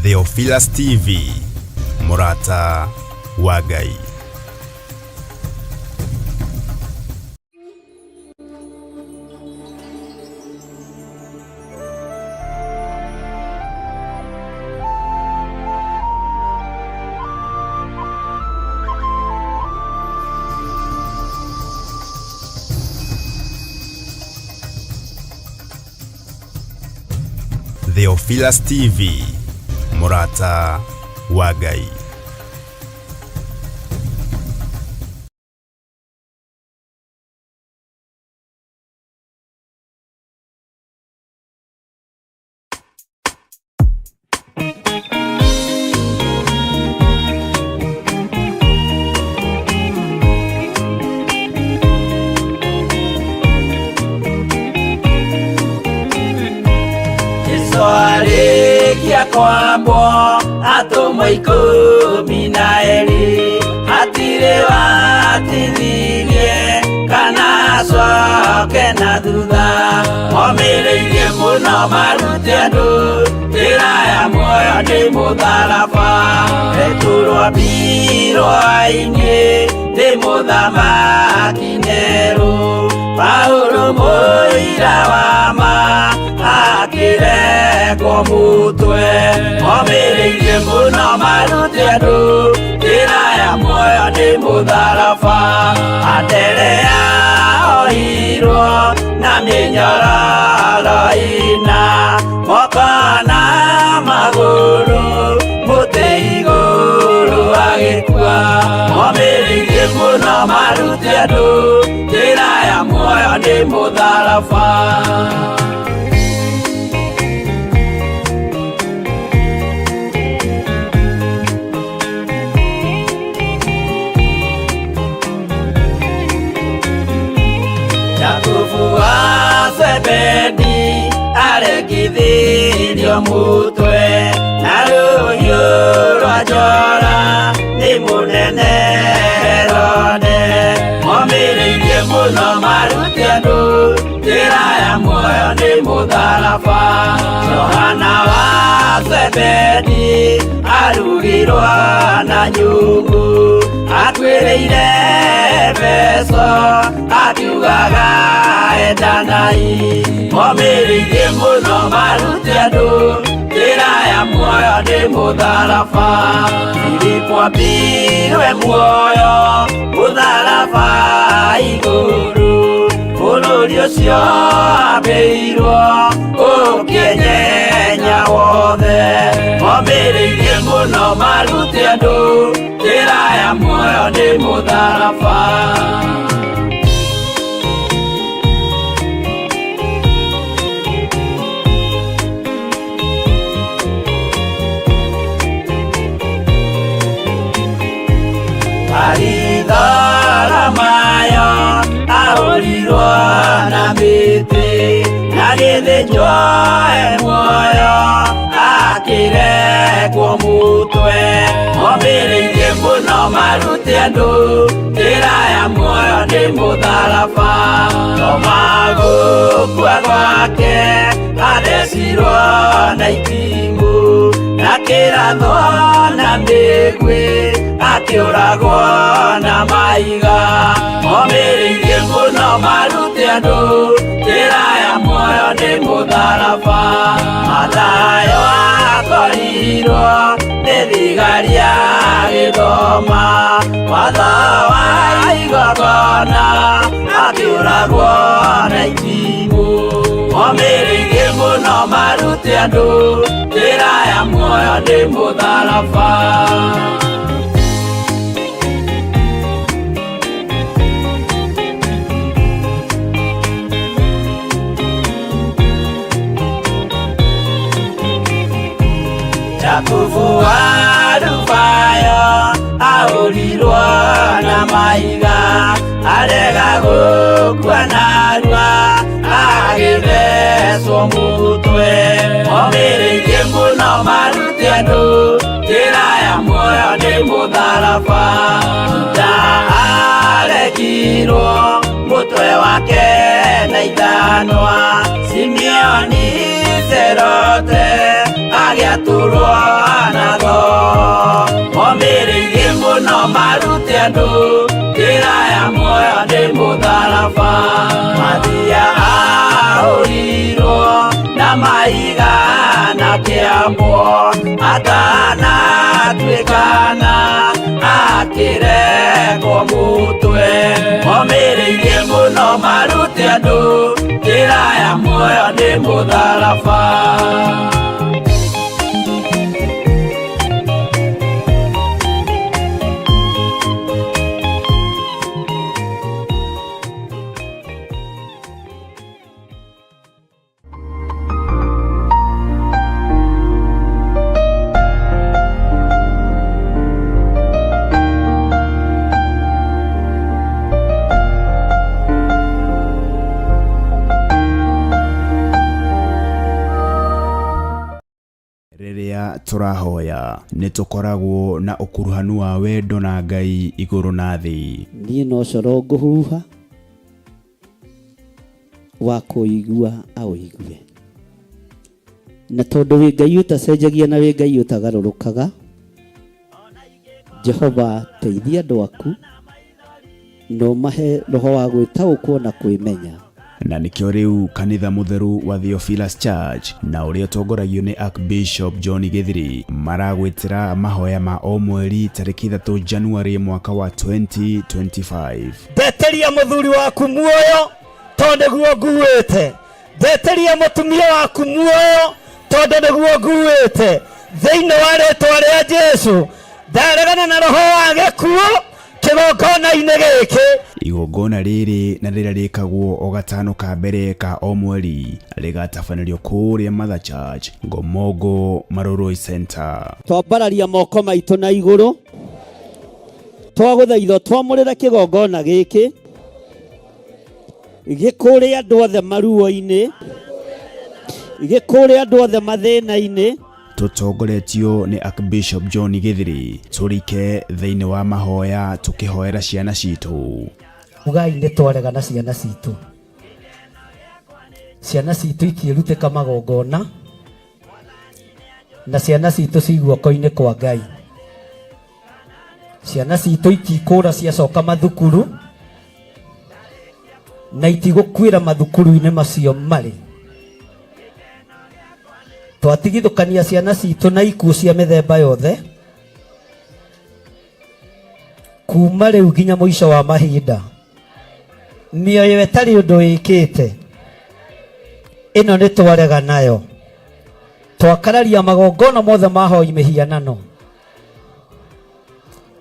Theophilus TV, Murata wa Ngai. Theophilus TV, Murata wa Ngai. Kwambo atumwa 12 hatire watithirie kana coke na thutha momireirie muno marute andu njira ya muoyo ni mutharaba eturwo mbirwa-ini ndi muthamaki Neru Paulo muira wa ma akiregwo mutwe momireirie muno marute andu njira ya muoyo ni mutharaba atere yaohirwo na minyororo ina moko na maguru muti iguru agikua momireirie muno marute andu njira ya muoyo ni mutharaba Zebedi aregithirio mutwe na ruhiu rwa njora ni munene Herode momireirie muno marute andu njira ya muoyo ni mutharaba Johana wa Zebedi arugirwa na nyungu atwireire Efeso akiugaga endanai momireirie muno marute andu njira ya muoyo ni mutharaba Filipo ambirwe muoyo mutharaba iguru bururi ucio ambirwo ukinyenya wothe momireirie muno marute andu njira ya muoyo ni mutharaba Aridhara mayo ahorirwo na miti na githĩnjwo muoyo akiregwo mutwe momireirie muno marute andu njira ya muoyo ni mutharaba tomagukua gwake athecirwo na itimũ na kĩratho na mĩgwĩ akiuragwo na maiga momireirie muno marute andu njira ya muoyo ni mutharaba Mathayo akorirwo ni thigari agithoma watho wa igongona akiuragwo na itimũ momireirie muno marute andu njira ya muoyo ni mutharaba Jakubu wa Rufayo ahorirwo na maiga arega gukua narua agithecwo mutwe momireirie muno marute andu njira ya muoyo ni mutharaba aregirwo mutwe wake na ithanwa Simeoni Zerote agiaturwo andũ njĩra ya muoyo nĩ mũtharaba. Mathiaga ahũrirwo na mahiga na kĩambo atanatuĩkana akĩrekwo mũtwe. Momĩrĩirie mũno marute andũ njĩra ya muoyo nĩ mũtharaba. Rĩrĩa tũrahoya nĩ tũkoragwo na ũkuruhanu wa wendo na Ngai igũrũ na thĩ. Niĩ no coro ngũhuha wa kũigua aũigue, na tondũ wĩ Ngai ũtacenjagia na wĩ Ngai ũtagarũrũkaga, Jehova teithia andũ aku no mahe roho wa gwĩtaũkwo na kwĩmenya. Na nĩkĩo rĩu kanitha mũtheru wa Theophilus Church na ũrĩa ũtongoragio nĩ Archbishop John Gĩthiri maragwĩtĩra mahoya ma o mweri tarĩki 3 January mwaka wa 2025. Ndeteria mũthuri waku muoyo tondũ nĩguo nguĩte. Ndeteria mũtumia waku muoyo tondũ nĩguo nguĩte. Thĩinĩ wa rĩĩtwa rĩa Jesũ ndaregana na roho wa gĩkuũ kĩgongona-inĩ gĩkĩ. Igongona rĩrĩ na rĩrĩa rĩkagwo o gatano ka mbere ka o mweri rĩgatabanĩrio kũrĩa Mother Church Ngomongo Maroroi Center. Twambararia moko maitũ na igũrũ twagũthaitha twamũrĩre kĩgongona gĩkĩ gĩkũrĩ andũ othe maruo-inĩ, gĩkũrĩ andũ othe mathĩna-inĩ. Tutongoretio ni Archbishop John Gĩthiri tũrike thĩinĩ wa mahoya tũkĩhoera ciana citũ. Ugai nĩ twaregana ciana citũ. Ciana citũ ikĩrutĩka magongona na ciana citũ ciguoko-inĩ kwa Ngai. Ciana citũ itikũra ciacoka mathukuru na itigũkuĩra mathukuru-inĩ macio marĩ. Twatigithũkania ciana citũ na ikuũ cia mĩthemba yothe kuma rĩu nginya mũico wa mahinda. Mĩoyo ĩtarĩ ũndũ ĩkĩte ĩno nĩ twarega nayo. Twakararia magongona mothe mahoi mĩhianano.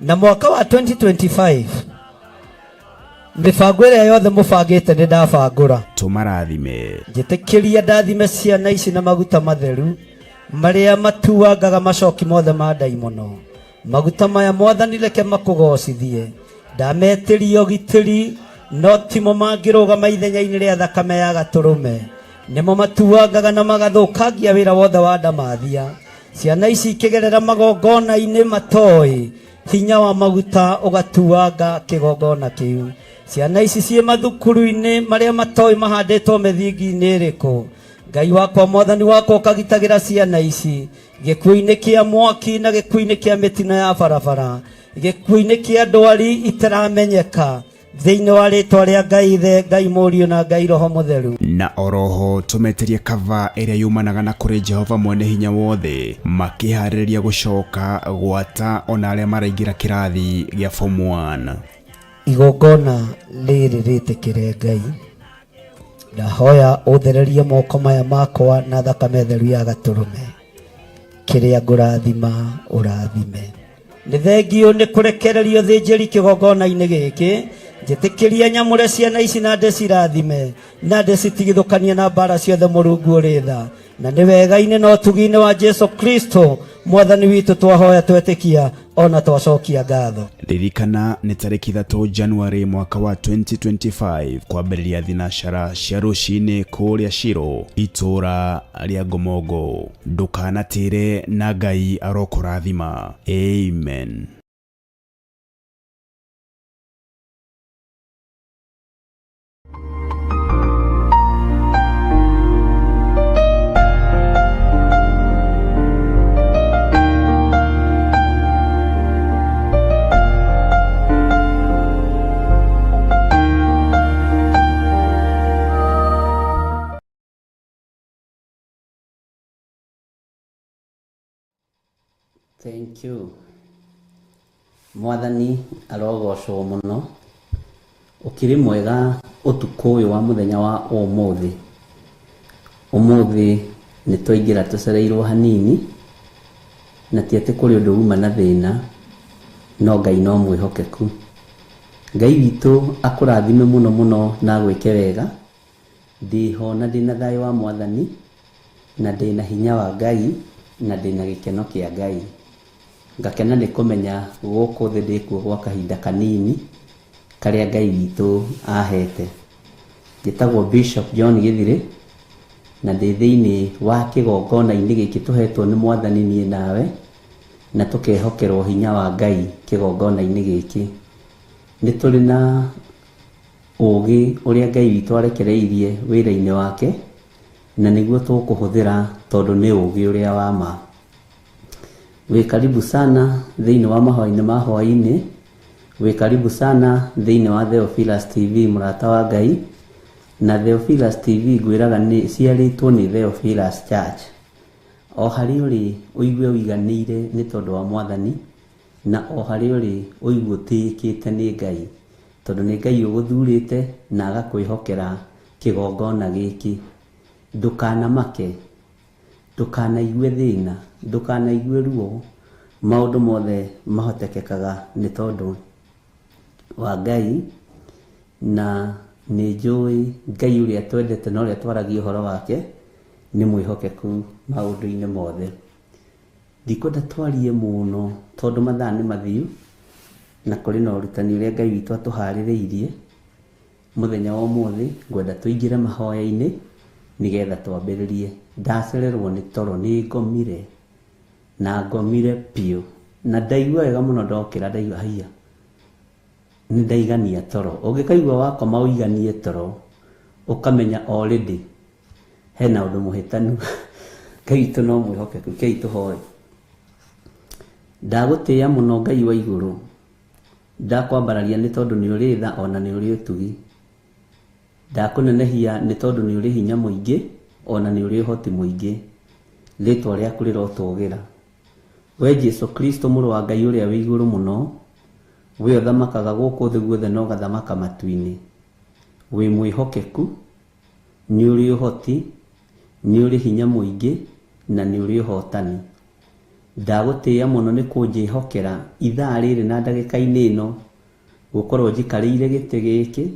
Na mwaka wa 2025 mĩbango ĩrĩa yothe mũbangĩte nĩ ndabangũra. Tũmarathime. Njĩtĩkĩria ndathime ciana ici na maguta matheru marĩa matuangaga macoki mothe ma ndaimono. Maguta maya Mwathani reke makũgocithie. Ndametĩria ũgitĩri no timo mangĩrũgama ithenya-inĩ rĩa thakame ya gatũrũme. Nĩmo matuangaga na magathũkangia wĩra wothe wa ndamathia. Ciana ici ikĩgerera magongona-inĩ matoĩ hinya wa maguta ũgatuanga kĩgongona kĩu. Ciana ici ciĩ mathukuru-inĩ marĩa matoĩ mahandĩtwo mĩthingi-inĩ ĩrĩkũ. Ngai wakwa Mwathani wakwa ũkagitagĩra ciana ici gĩkuũ-inĩ kĩa mwaki na gĩkuũ-inĩ kĩa mĩtino ya barabara, gĩkuũ-inĩ kĩa ndwari itaramenyeka. Thĩinĩ wa rĩĩtwa rĩa Ngai Ithe, Ngai Mũriũ na Ngai Roho Mũtheru. Na oroho tũmeterie kava ĩrĩa yumanaga na kũrĩ Jehova Mwene Hinya Wothe makĩharĩrĩria gũcoka gwata ona arĩa maraingĩra kĩrathi gĩa form 1. Igongona rĩrĩ rĩtĩkĩre Ngai. Ndahoya ũthererie moko maya makwa na thakame theru ya gatũrũme. Kĩrĩa ngũrathima ũrathime. Nĩ thengio nĩ kũrekererio thĩnjĩri kĩgongona-inĩ gĩkĩ. Njĩtĩkĩria nyamũre ciana ici na ndĩcirathime na ndĩcitigithũkanie na mbara ciothe Mũrungu ũrĩ tha. Na nĩ wega-inĩ na ũtugi-inĩ wa Jesu Kristo Mwathani witũ twahoya twetĩkia ona twacokia ngatho. Ririkana nĩ tarĩki 3 January mwaka wa 2025 kwambĩrĩria thinacara cia rũcinĩ kũrĩa Shiro itũra rĩa Ngomongo. Ndũkanatĩre na Ngai arokũrathima. Amen. Thank you. Mwathani arogocwo muno. Ukiri mwega utuku uyu wa muthenya wa umuthi. Umuthi ni twaingira tucereirwo hanini na ti ati kuri undu uma na thina, no Ngai no mwihokeku. Ngai witu akurathime muno muno na gwike wega. Ndiho na ndina thayo wa Mwathani na ndina hinya wa Ngai na ndina gikeno kia Ngai. Ngakena ni kumenya guku thi ndikuo gwa kahinda kanini karia Ngai witu ahete. Gitagwo Bishop John Githire na ndi thiini wa kigongona-ini giki tuhetwo ni Mwathani nie nawe na tukehokerwo hinya wa Ngai kigongona-ini giki. Ni turi na ugi uria Ngai witu arekereirie wira-ini wake na niguo tukuhuthira tondu ni ugi uria wa ma. We karibu sana thiini wa mahoya-ini ma hwaini. We karibu sana thiini wa Theophilus TV murata wa Ngai. Na Theophilus TV ngwiraga ni ciaritwo ni Theophilus Church. O hari uri uigue wiganire ni tondu wa Mwathani na o hari uri uigue utiikite ni Ngai tondu ni Ngai uguthurite na agakwihokera kigongona giki. Ndukana make, ndukanaigwe thina, ndukanaigwe ruo. Maundu mothe mahotekekaga ni tondu wa Ngai na ni njui Ngai uria twendete na uria twaragia uhoro wake ni mwihokeku maundu-ini mothe. Ndikwenda twarie muno tondu mathaa ni mathiu na kuri na urutani uria Ngai witu atuhaririirie muthenya wa umuthi. Ngwenda tuingire mahoya-ini nigetha twambiririe. Ndacererwo ni toro, ni ngomire na ngomire piu na ndaigua wega muno. Ndokira ndaigua haiya ni ndaigania toro. Ungikaigua wakoma uiganie toro ukamenya already hena undu muhitanu. Ngai witu no mwihokeku, kei tuhoe. Ndagutia muno Ngai wa iguru, ndakwambararia ni tondu ni uri tha ona ni uri utugi. Ndakunenehia ni tondu ni uri hinya muingi ona ni uri uhoti muingi. Ritwa riaku rirotugira. We Jesu Kristo muru wa Ngai uria wi iguru muno, we uthamakaga guku thi guothe no gathamaka matu-ini. We mwihokeku, ni uri uhoti, ni uri hinya muingi na ni uri uhotani. Ndagutia muno ni kunjihokera ithaa riri na ndagika-ini ino gukorwo njikariire giti giki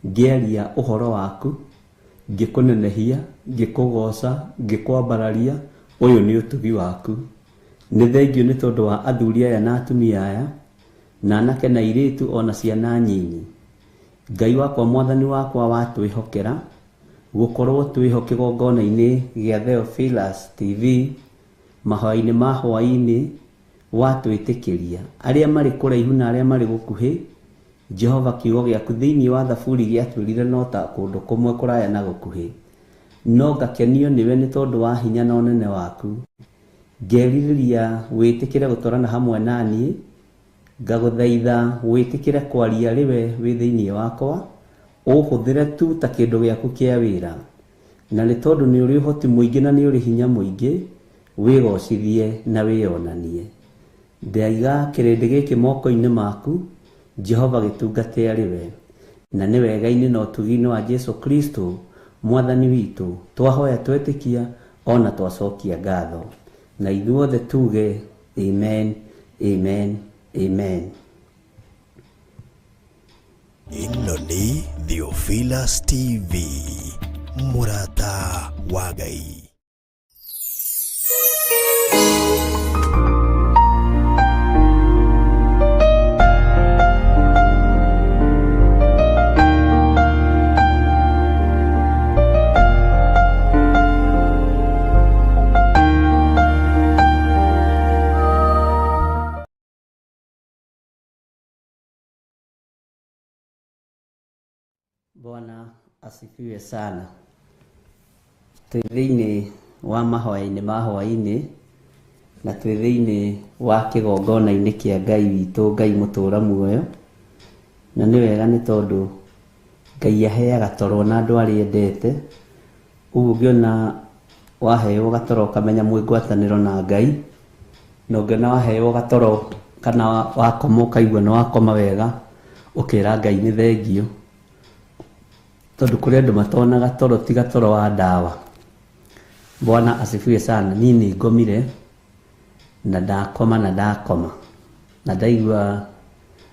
ngiaria uhoro waku, ngikunenehia, ngikugoca, ngikwambararia. Uyu ni utugi waku. Ni thengio ni tondu wa athuri aya na atumia aya na anake na iritu ona ciana nyinyi. Ngai wakwa Mwathani wakwa watwihokera gukorwo twiho kigongona-ini gia Theophilus TV mahoya-ini ma hwaini. Watwitikiria aria mari kuraihu na aria mari gukuhi. Jehova kiugo giaku thiini wa Thaburi giatwirire no ta kundu kumwe kuraya na gukuhi, no ngakenio niwe ni tondu wa hinya na unene waku. Ngeririria witikire gutorana hamwe nani, ngaguthaitha witikire kwaria riwe wi thiini wakwa, uhuthire tu ta kindu giaku kia wira. Na ni tondu ni uri uhoti muingi na ni uri hinya muingi, wigocithie na wionanie. Ndaiga kirindi giki moko-ini maku Jehova gitungate ariwe na ni wega-ini na utugi-ini wa Jesu Kristo Mwathani witu. Twahoya twetikia ona twacokia ngatho na ithuothe tuge amen, amen, amen. Ino ni Theophilus TV murata wa Ngai. Bwana asifiwe sana. Twithiini wa mahoya-ini ma hwaini na twithiini wa kigongona-ini kia Ngai witu, Ngai mutura muoyo. Na ni wega ni tondu Ngai aheaga toro na andu aria endete. Uguo ngiona waheo gatoro ukamenya mwingwataniro na Ngai no ngena waheo gatoro kana wakoma ukaigua no wakoma wega ukira Ngai ni thengio tondu kuri andu matona gatoro ti gatoro wa ndawa. Bwana asifiwe sana. Nini ngomire na ndakoma na ndaigua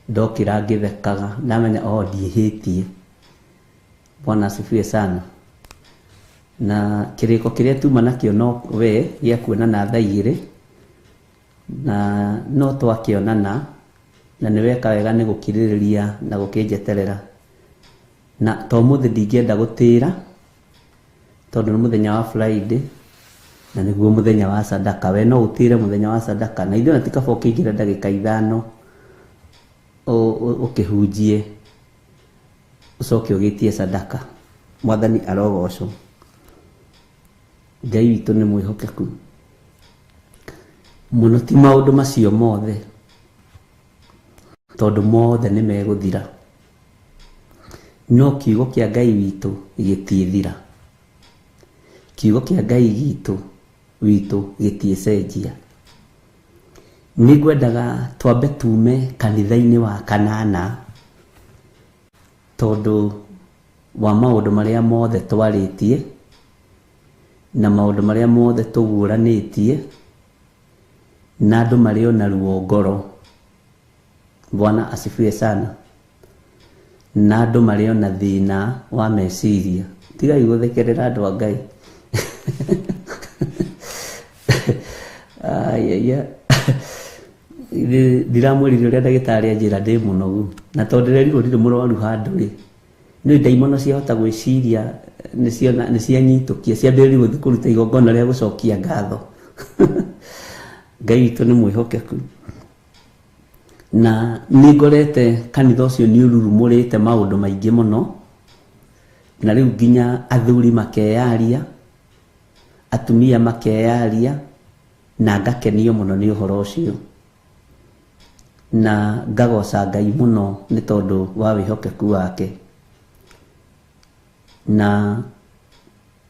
ndokira ngithekaga ndamenya ndihitie. Bwana asifiwe sana. Na kiriko kiria tuma nakio no we gĩa kuonana thaa igĩrĩ na no twakĩonana na nĩ weka wega nĩ gũkirĩrĩria na gũkĩnjeterera. Na to mũthĩ ndingĩenda gũtĩra tondũ nĩ mũthenya wa Friday na nĩguo mũthenya wa sadaka. We no ũtĩre mũthenya wa sadaka na ithuĩ ti kaba ũkĩingĩre ndagĩka 5 ũkĩhunjie ucoke ũgĩtie sadaka. Mwathani arogocwo. Ngai witũ nĩ mwĩhokeku mũno, ti maũndũ macio mothe tondũ mothe nĩ megũthira, no kiugo kĩa Ngai witũ gĩtiĩthira. Kiugo kĩa Ngai witũ gĩtiĩcenjia. Nĩngwendaga twambe tume kanitha-inĩ wa kanana tondũ wa maũndũ marĩa mothe twarĩtie na maũndũ marĩa mothe tũguũranĩtie na andũ marĩ o na ruo ngoro. Bwana asifiwe sana. Na andũ marĩ o na thĩna wa meciria. Tigai gũthekerera andũ a Ngai. Ndiramwĩrire ũrĩa ndagĩtarĩ anjĩra ndĩ mũnogu na tondũ ndĩrerirwo ndirĩ mũrwaru handũ rĩ, nĩ ndaimono ciahota gwĩciria nĩ cianyitũkia ciambĩrĩrie gũthiĩ kũruta igongona rĩa gũcokia ngatho. Ngai witũ nĩ mwĩhokeku. Na nĩ ngorete kanitha ũcio nĩ ũrurumũrĩte maũndũ maingĩ mũno, na rĩu nginya athuri makeyaria, atumia makeyaria, na ngakenio mũno nĩ ũhoro ũcio. Na ngagoca Ngai mũno nĩ tondũ wa wĩhokeku wake. Na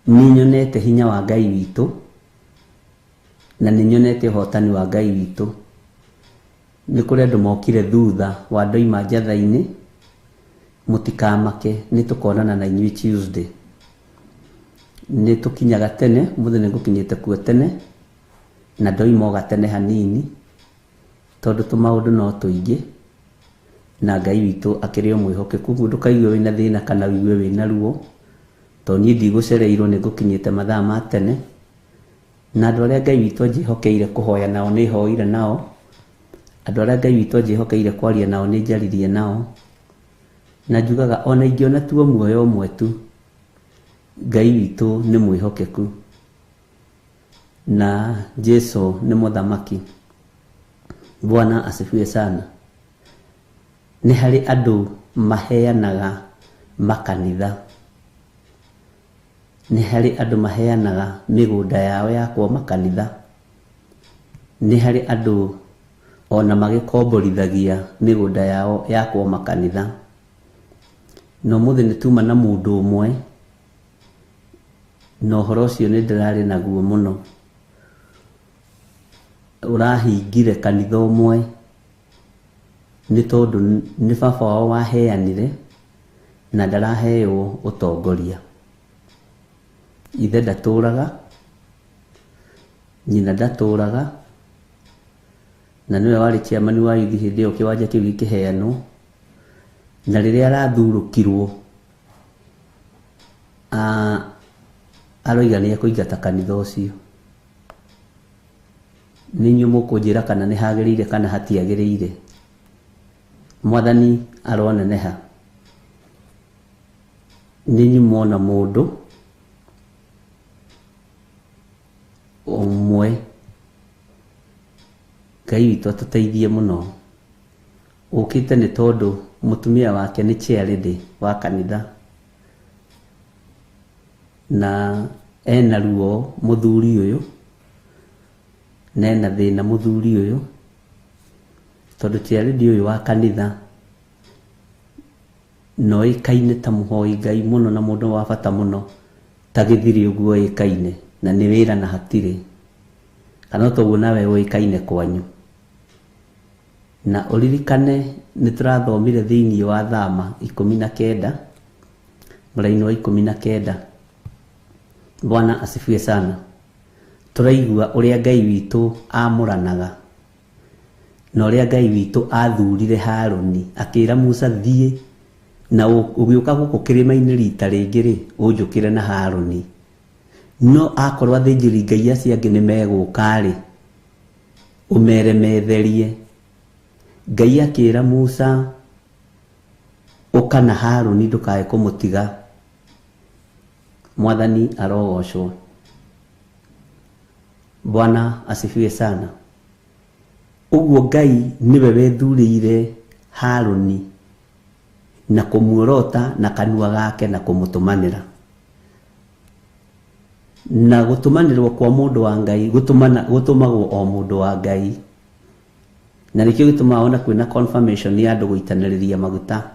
nĩ nyonete hinya wa Ngai witũ na nĩ nyonete ũhotani wa Ngai witũ. Nĩ kũrĩ andũ mokire thutha wa ndoima njatha-inĩ, mũtikamake nĩ tũkonana na inyuĩ Tuesday. Nĩ tũkinyaga tene, mũthĩ nĩ ngũkinyĩte kuo tene na ndoima gatene hanini tondũ tũmaũndũ no tũingĩ na Ngai witũ akĩrĩ o mwĩhokeku. Ndũkaigue wĩna thĩna kana wigue wĩna ruo tondũ niĩ ndigũcereirwo nĩ ngũkinyĩte mathaa ma tene, na andũ arĩa Ngai witũ anjĩhokeire kũhoya nao nĩ hoire nao, andũ arĩa Ngai witũ anjĩhokeire kwaria nao nĩ njaririe nao, na njugaga ona ingĩona tuo muoyo ũmwe tu, Ngai witũ nĩ mwĩhokeku na Jesu nĩ mũthamaki. Bwana asifiwe sana. Nĩ harĩ andũ maheanaga makanitha, nĩ harĩ andũ maheanaga mĩgũnda yao yakwo makanitha, nĩ harĩ andũ ona magĩkomborithagia mĩgũnda yao yakwo makanitha. No mũthĩ nĩ tuma na mũndũ ũmwe na ũhoro ũcio nĩ ndĩrarĩ naguo mũno, ũrahingire kanitha ũmwe nĩ tondũ nĩ baba wao waheanire na ndaraheo ũtongoria. Ithe ndatũraga, nyina ndatũraga, na nĩwe warĩ chairman wa youth hĩndĩ ĩyo kĩwanja kĩu gĩkĩheanwo, na rĩrĩa arathurũkirwo aroiga nĩ ekũingata kanitha ũcio. Nĩ inyuĩ mũkũnjĩra kana nĩ hagĩrĩire kana hatiagĩrĩire. Mwathani aroneneha. Nĩ inyuĩ muona mũndũ ũmwe, Ngai witũ atũteithie mũno, ũkĩte nĩ tondũ mũtumia wake nĩ chairlady wa kanitha na ena ruo mũthuri ũyũ na ena thĩna mũthuri ũyũ, tondũ chairlady ũyũ wa kanitha no ĩkaine ta mũhoi Ngai mũno na mũndũ wa bata mũno, ta gĩthiri ũguo ĩkaine na nĩ wĩra na hatirĩ. kana to nawe uikaine kwanyu na uririkane niturathomire thiini wa Thama 19 muraini wa 19. Bwana asifiwe sana. Turaigua uria Ngai witu amuranaga na uria Ngai witu athurire Haruni akira Musa thie na ugiuka guku kirima-ini rita ringi ri unjukire na Haruni no akorwo athinjiri Ngai acio angi ni meguka ri umeremetherie. Ngai akira Musa uka na Haruni ndukae kumutiga. Mwathani arogocwo. Bwana asifiwe sana. Uguo Ngai niwe wethurire Haruni na kumuorota na kanua gake na kumutumanira. Na gutumanirwo kwa mundu wa Ngai gutumagwo o mundu wa Ngai. Na nikio gituma ona kwina confirmation ni andu guitaniriria maguta.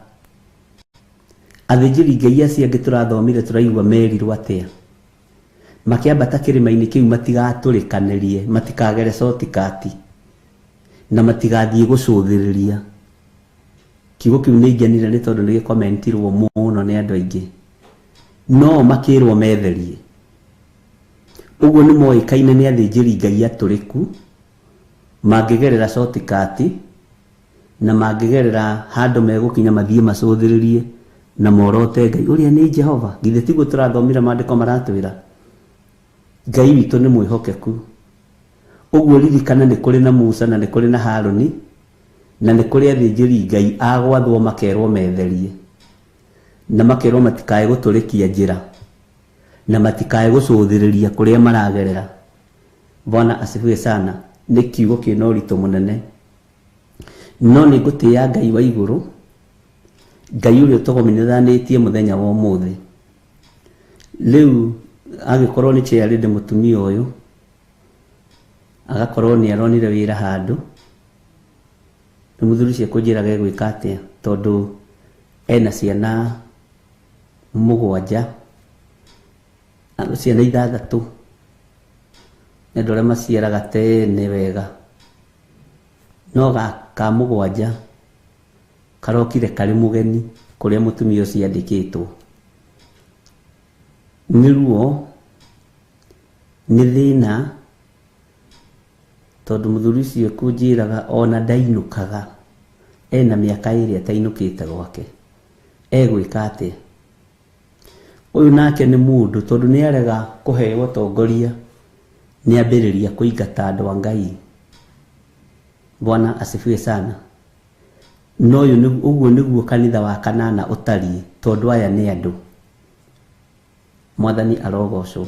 Athinjiri Ngai acio angi turathomire turaigua merirwo atia makiambata kirima-ini kiu matigaturikanĩrie matikagere shortcut na matigathie gucuthiriria. Kiugo kiu ni ngenire ni tondu ni gikomentirwo muno ni andu aingi no makirwo metherie. Uguo ni moikaine ni athinjiri Ngai aturiku mangigerera shortcut na mangigerera handu megukinya mathie macuthiririe na morote Ngai uria ni Jehova. Githe tiguo turathomira maandiko maratwira Ngai witu ni mwihokeku. Uguo ririkana ni kuri na Musa na ni kuri na Haruni na ni kuri athinjiri Ngai agwathwo makerwo metherie na makerwo matikae guturikia njira na matikae gucuthiriria kuria maragerera. Bwana asifiwe sana. Ni kiugo kina uritu munene no ni gutia Ngai wa iguru. Ngai uria tugomenithanitie muthenya wa umuthi riu agikorwo ni chiari de mutumia uyu agakorwo ni aronire wira handu ni muthuri cia kunjira gegwika atia tondu ena ciana 7 ciana 6 na ndore maciaraga tene wega no ka 7 karokire kari mugeni kuria mutumia ucio andikitwo niruo ni thina tondu muthuri ucio kunjiraga ona ndainukaga ena miaka 2 atainukite gwake egwika atia. Uyu nake ni mundu tondu ni arega kuheo tongoria ni ambiriria kuingata andu a Ngai. Bwana asifiwe sana. No uguo niguo kanitha wa kanana utari tondu aya ni andu. Mwathani arogocwo.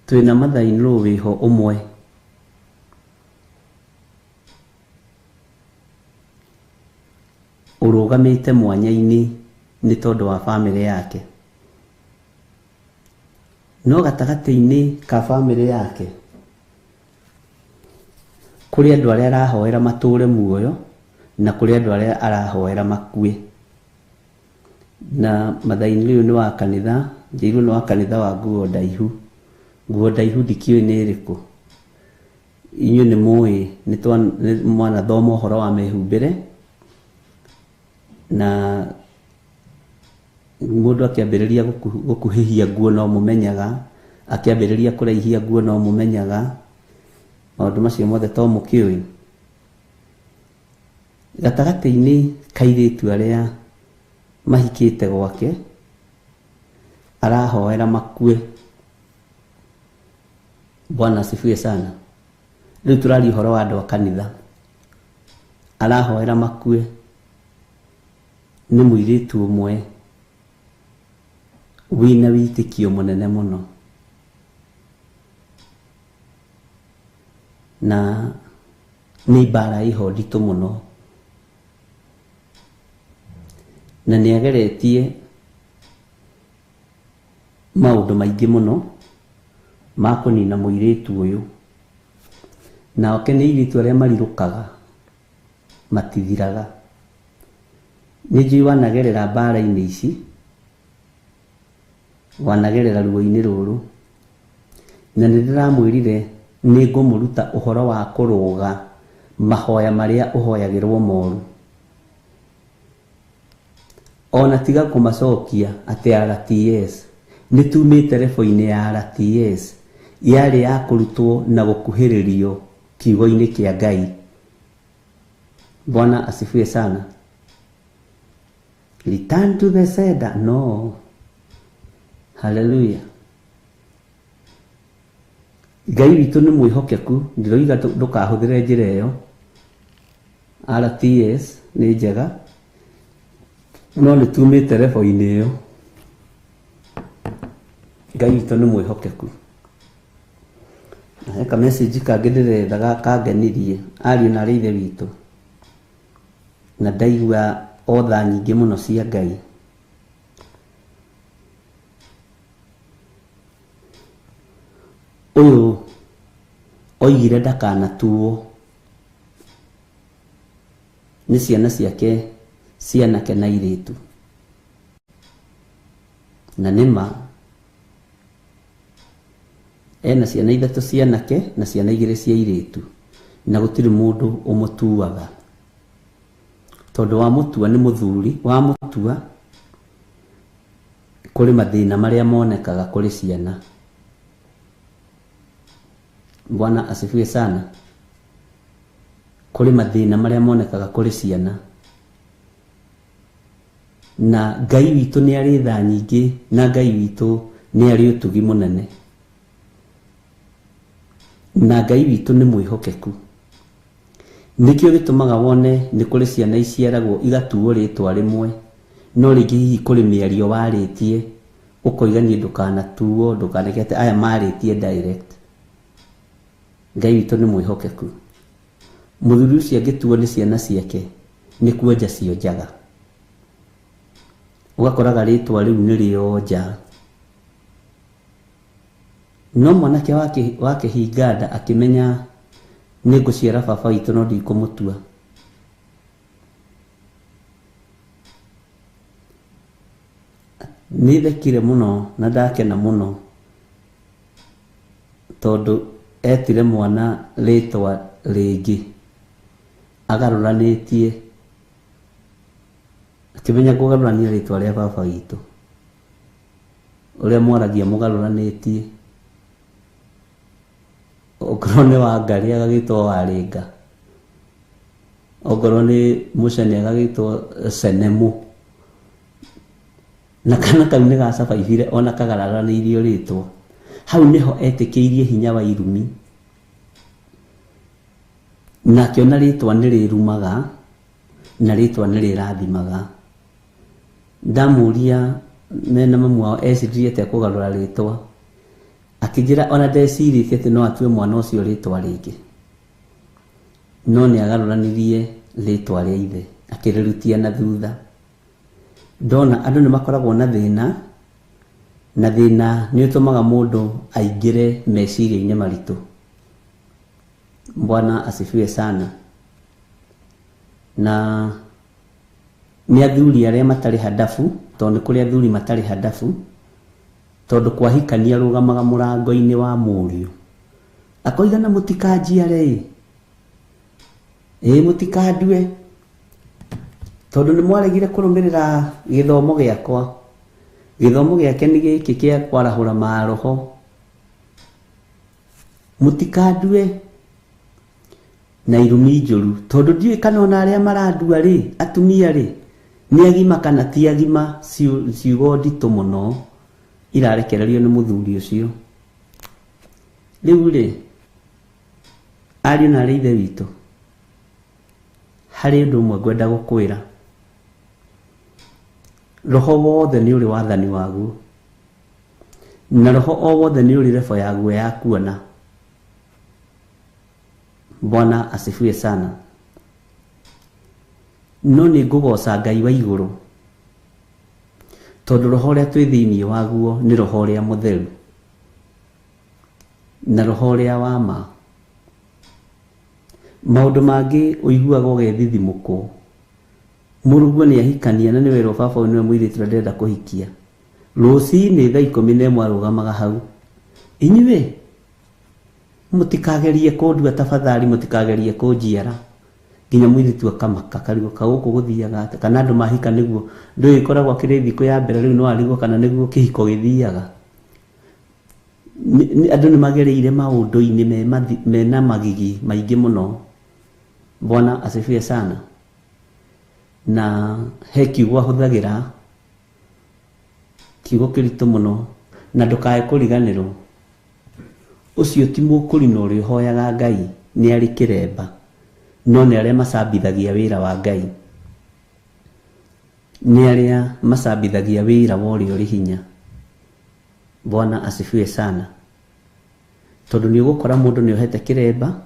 Twina mathainiro wiho umwe urugamite mwanya-ini ni tondu wa family yake no gatagati-ini ka family yake kuri andu aria arahoera mature muoyo na kuri andu aria arahoera makue. Na mathainiro ni wa kanitha njeiru ni wa kanitha wa Nguo Ndaihu. Nguo Ndaihu ndikio ni iriku inyu ni mui ni mwana thoma uhoro wa mehumbire na mundu akiambiriria gukuhihia nguo no mumenyaga akiambiriria kuraihia nguo no mumenyaga maundu macio mothe to mukiui. Gatagati-ini kairitu aria mahikite gwake arahoera makue. Bwana asifiwe sana. Riu turari horo wa andu a kanitha arahoera makue ni muiritu umwe wina witikio munene muno na ni bara iho nditu muno na ni ageretie maundu maingi muno makunina muiritu uyu na oke ni iritu aria marirukaga matithiraga. Niji wanagerera bara-ini ici wanagerera ruo-ini ruru na nĩndĩramwĩrire nĩngũmũruta ũhoro wa kũrũga mahoya marĩa ũhoyagĩrwo moru. Ona tiga kũmacokia atĩ RTS nĩtumĩte rebo-inĩ ya RTS yarĩ ya kũrutwo na gũkuhĩrĩrio kiugo-inĩ kĩa Ngai. Bwana asifiwe sana. Return to the sender. No. Hallelujah. Ngai witũ nĩ mwĩhokeku, ndiroiga ndũkahũthĩre njĩra ĩyo. RTS nĩ njega, no nĩtumĩte rebo-inĩ ĩyo. Ngai witũ nĩ mwĩhokeku. Heka message kangĩ ndĩrethaga kangenirie, ariũ na ithe witũ, na ndaigua otha nyingĩ mũno cia Ngai. Ũyũ oigire ndakanatuo nĩ ciana ciake cianake na airĩtu, na nĩma ena ciana ithatũ cianake na ciana 2 cia airĩtu, na gũtirĩ mũndũ ũmũtuaga, tondũ wa mũtua nĩ mũthuri, wa mũtua kũrĩ mathĩna marĩa monekaga kũrĩ ciana. Bwana asifiwe sana. Kũrĩ mathĩna marĩa monekaga kũrĩ ciana, na Ngai witũ nĩ arĩ tha nyingĩ, na Ngai witũ nĩ arĩ ũtugi mũnene, na Ngai witũ nĩ mwĩhokeku. Nĩkĩo gĩtũmaga wone nĩ kũrĩ ciana iciaragwo igatuo rĩtwa rĩmwe, no rĩngĩ hihi kũrĩ mĩario warĩtie ũkoiga niĩ ndũkanatuo, ndũkanekete, aya marĩtie direct. Ngai witũ nĩ mwĩhokeku. Mũthuri ũcio angĩtuo nĩ ciana ciake nĩ kuonja cionjaga, ũgakoraga rĩtwa rĩu nĩ rĩonja. No mwanake wake hinganda akĩmenya nĩ ngũciara baba witũ no ndikũmũtua, nĩthekire mũno na ndakena mũno, tondũ etire mwana rĩtwa rĩngĩ agarũranĩtie, akĩmenya kũgarũrania rĩtwa rĩa baba witũ ũrĩa mwaragia mũgarũranĩtie. Okorwo nĩ Wangari agagĩtwo Warĩnga, okorwo nĩ Mũcene agagĩtwo Senemu, na kana kau nĩ gacabaibire ona kagarũranĩirio rĩtwa. Hau nĩho etĩkĩirie hinya wa irumi, na akĩona rĩtwa nĩ rĩrumaga na rĩtwa nĩ rĩrathimaga. Ndamũria mena mamu wao ecirie atĩa kũgarũra rĩtwa, akĩnjĩra ona ndecirĩtie atĩ no atue mwana ũcio rĩtwa rĩngĩ, no nĩ agarũranirie rĩtwa rĩa ithe akĩrĩrutia na thutha. Ndona andũ nĩ makoragwo na thĩna, na thĩna nĩ ũtũmaga mũndũ aingĩre meciria-inĩ maritũ. Bwana asifiwe sana. Na nĩ athuri arĩa matarĩ hadafu, tondũ kũrĩ athuri matarĩ hadafu, tondũ kwahikania rũgamaga mũrango-inĩ wa mũriũ, akoiga na mũtikanjiare, mũtikandue, tondũ nĩ mwaregire kũrũmĩrĩra gĩthomo gĩakwa. Gĩthomo gĩake nĩ gĩkĩ kĩa kwarahũra maroho, mũtikandue na irumi njũru, tondũ ndiũĩ kana ona arĩa marandua atumia nĩ agima kana ti agima. Ciugo nditũ mũno irarekererio nĩ mũthuri ũcio. Rĩu ariũ na ithe witũ, harĩ ũndũ ũmwe ngwenda gũkwĩra. Roho wothe nĩ ũrĩ wathani waguo, na roho o wothe nĩ ũrĩ rebo yaguo ya kuona. Bwana asifiwe sana. No nĩ ngũgoca Ngai wa igũrũ, tondũ roho ũrĩa twĩ thĩinĩ waguo nĩ roho ũrĩa mũtheru na roho ũrĩa wa ma. Maũndũ mangĩ ũiguaga ũgethithimũkwo, mũrũguo nĩ ahikania na nĩ werwo baba ũyũ nĩwe mũirĩtu ũrĩa ndĩrenda kũhikia. Rũcinĩ thaa 11 arũgamaga hau, inyuĩ Mutikagerie kundua tafadhali, mutikagerie kunjiara nginya mwithitu akamaka karigo kauko guthiaga ate kana andu mahika niguo ndui koragwo kiri thiku ya mbere riu no arigwo kana niguo kihiko githiaga. Andu ni magereire maundu-ini mena magigi maingi muno. Bwana asifiwe sana. Na he kiugo ahuthagira kiugo kiritu muno na ndukae kuriganirwo. Ucio ti mukuri no ri hoyaga Ngai ni ari kiremba no ni aria macambithagia wira wa Ngai, ni aria macambithagia wira wa uria uri hinya. Bwana asifiwe sana. Tondu ni ugukora mundu ni ohete kiremba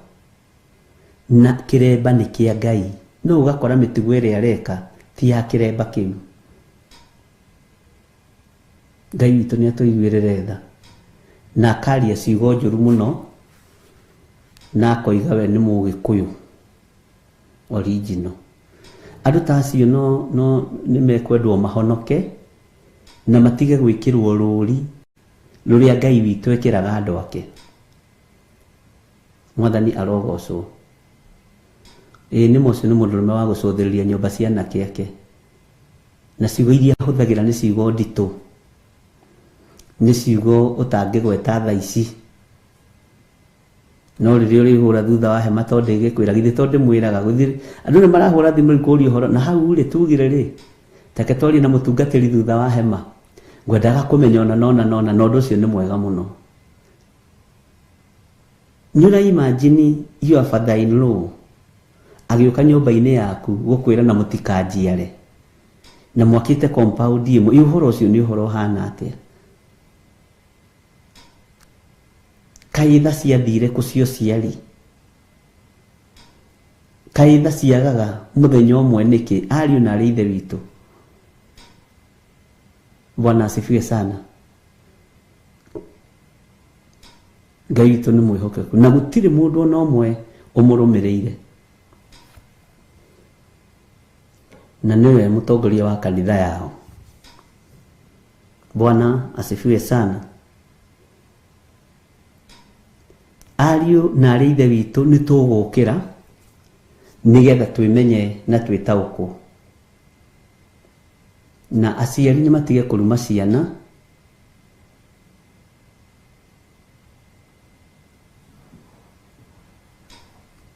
na kiremba ni kia Ngai, no ugakora mitugo iria areka ti ya kiremba kiu. Ngai witu ni atuiguirire tha na akaria ciugo njuru muno na akoiga we ni Mugikuyu original. Andu ta acio no ni mekwendwo mahonoke na matige gwikirwo ruri ruria Ngai witu ekiraga andu ake. Mwathani arogocwo. Ni Mose ni mundurume wa gucuthiriria nyumba cia anake ake na ciugo iria ahuthagira ni ciugo nditu, ni ciugo utangigweta tha ici no riria urihura thutha wa hema tondu igikwira githi tondu mwiraga guthiri andu ni marahura thimu rikuri uhoro na hau ri tugire ri take twari na mutungatiri thutha wa hema ngwendaga kumenya ona no ndu ucio ni mwega muno. Nyura imagine your father in law agiuka nyumba-ini yaku gukwira na mutikanjiare na mwakite compound imwe. Uhoro ucio ni uhoro hana atia? Kaitha ciathire kucio ciari, kaitha ciagaga muthenya umwe niki ariu na ari ithe witu. Bwana asifiwe sana. Ngai witu ni mwihokeku na gutiri mundu ona umwe umurumireire na niwe mutongoria wa kanitha yao. Bwana asifiwe sana. Ariu na ari ithe witu ni tugukira nigetha twimenye na twitauku na aciari ni matige kuruma ciana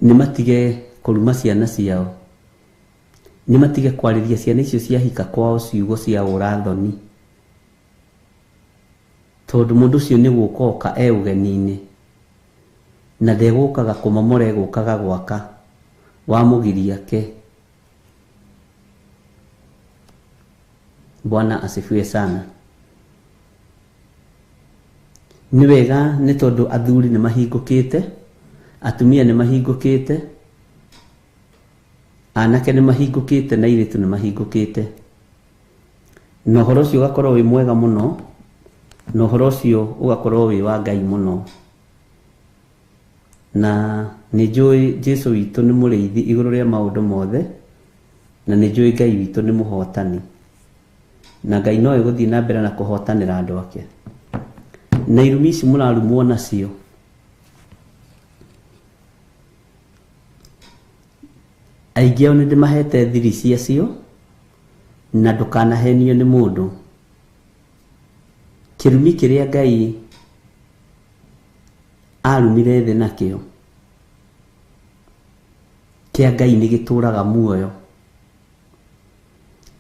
ni matige kuruma ciana ciao, ni matige kwariria ciana icio ciahika kwao ciugo cia urathoni tondu mundu ucio ni gukoka ugeni-ini na ndegukaga kumamora egukaga gwaka wa mugiri ake. Bwana asifiwe sana. Ni wega ni tondu athuri ni mahingukite, atumia ni mahingukite, anake ni mahingukite na iritu ni mahingukite. No horo ucio ugakorwo wi mwega muno, no horo ucio ugakorwo wi wa Ngai muno. Na ni njui Jesu witu ni muriithi iguru ria maundu mothe na ni njui Ngai witu ni muhotani na Ngai no eguthii na mbere na kuhotanira andu ake. Na irumi ici murarumwo nacio aingi ao ni ndimahete thiri ciacio na ndukanahenio ni mundu. Kirumi kiria Ngai arumire thi nakio kia Ngai ni gituraga muoyo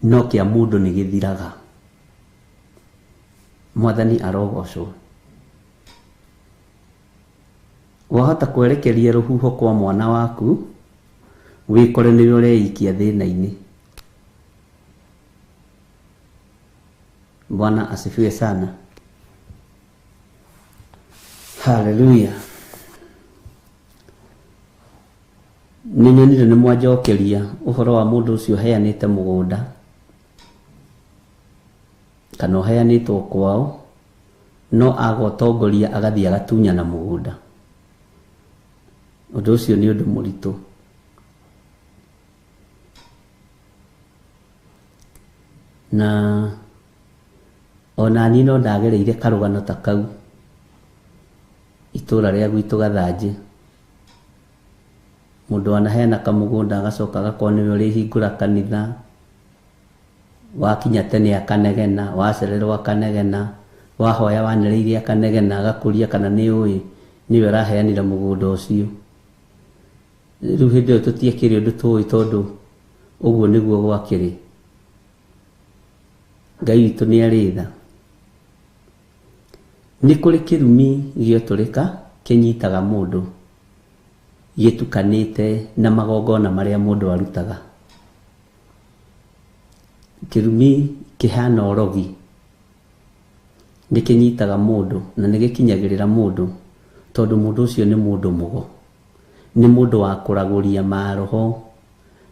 no kia mundu ni githiraga. Mwathani arogocwo. Wahota kwerekeria ruhuho kwa mwana waku wikore ni ureikia thina-ini. Bwana asifiwe sana. Hallelujah. Ninyonire ni mwanjokeria uhoro wa mundu ucio heanite mugunda kana heanitwo kwao no agotongoria agathii agatunya na mugunda. Undu ucio ni undu muritu. Na ona ni no ndagereire karugano ta kau itura ria gwitu Gathanji mundu anaheana kamugunda agacoka agakorwo niwe uri hingura kanitha wakinya tene akanegena wacererwo akanegena wahoya wanĩrĩirie akanegena agakuria kana niwe araheanire mugunda ucio riu hindi ĩyo tutiekire undu tuĩ tondu uguo niguo gwakiri Ngai witũ nĩ arĩ tha nĩ kũrĩ kĩrumi gĩotũrĩka kĩnyitaga mũndũ gĩtukanĩte na magongona marĩa mũndũ arutaga kĩrumi kĩhana orogi nĩ kĩnyitaga mũndũ na nĩ gĩkinyagĩrĩra mũndũ tondũ mũndũ ũcio nĩ mũndũ mũgo nĩ mũndũ wa kũragũria maroho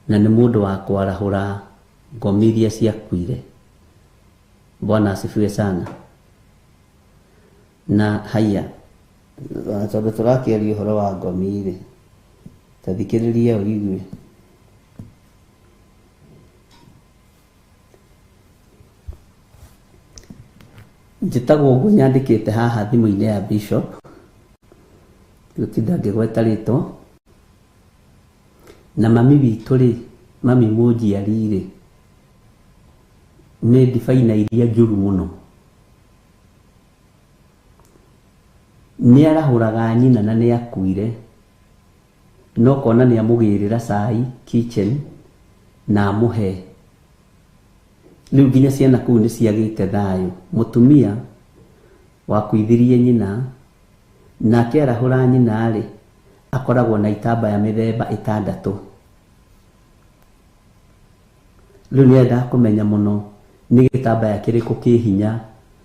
na nĩ mũndũ wa kwarahũra ngomi iria ciakuire. Bwana asifiwe sana. Na haya tondũ tũrakĩaria ũhoro wa ngomi rĩ tathikĩrĩria ũigue njĩtagwo ũguo nyandĩkĩte haha thimũ-inĩ ya Bishop gũtinda ngĩgweta rĩtwa na mami witũ rĩ mami mũnjiari rĩ nĩ ndibaina iria njũru mũno nĩ arahũraga nyina na nĩ akuire no kona nĩ amũgĩrĩra cai kitchen na amũhe rĩu nginya ciana kũu nĩ ciagĩte thayũ mũtumia wakuithirie nyina nake arahũra nyina rĩ akoragwo na itambaya mĩthemba 6 rĩu nĩ endaga kũmenya mũno nĩ gĩtambaya kĩrĩkũ kĩ hinya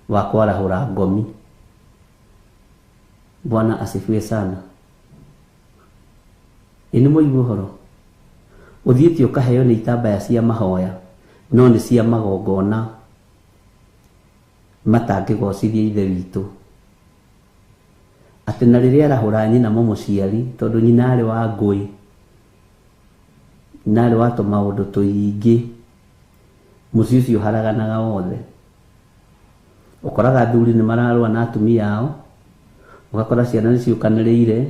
wa kwarahũra ngomi. Bwana asifiwe sana. Ini mũigua ũhoro ũthiĩte ũkaheo nĩ itambaya cia mahoya no nĩ cia magongona matangĩgocithia ithe witũ atĩ na rĩrĩa arahũra nyina mũciari tondũ nyina arĩ wa ngũĩ na arĩ wa tũmaũndũ tũingĩ mũciĩ ũcio haraganaga wothe ũkoraga athuri nĩ mararũa na atumia ao ũgakora ciana nĩ ciũkanĩrĩire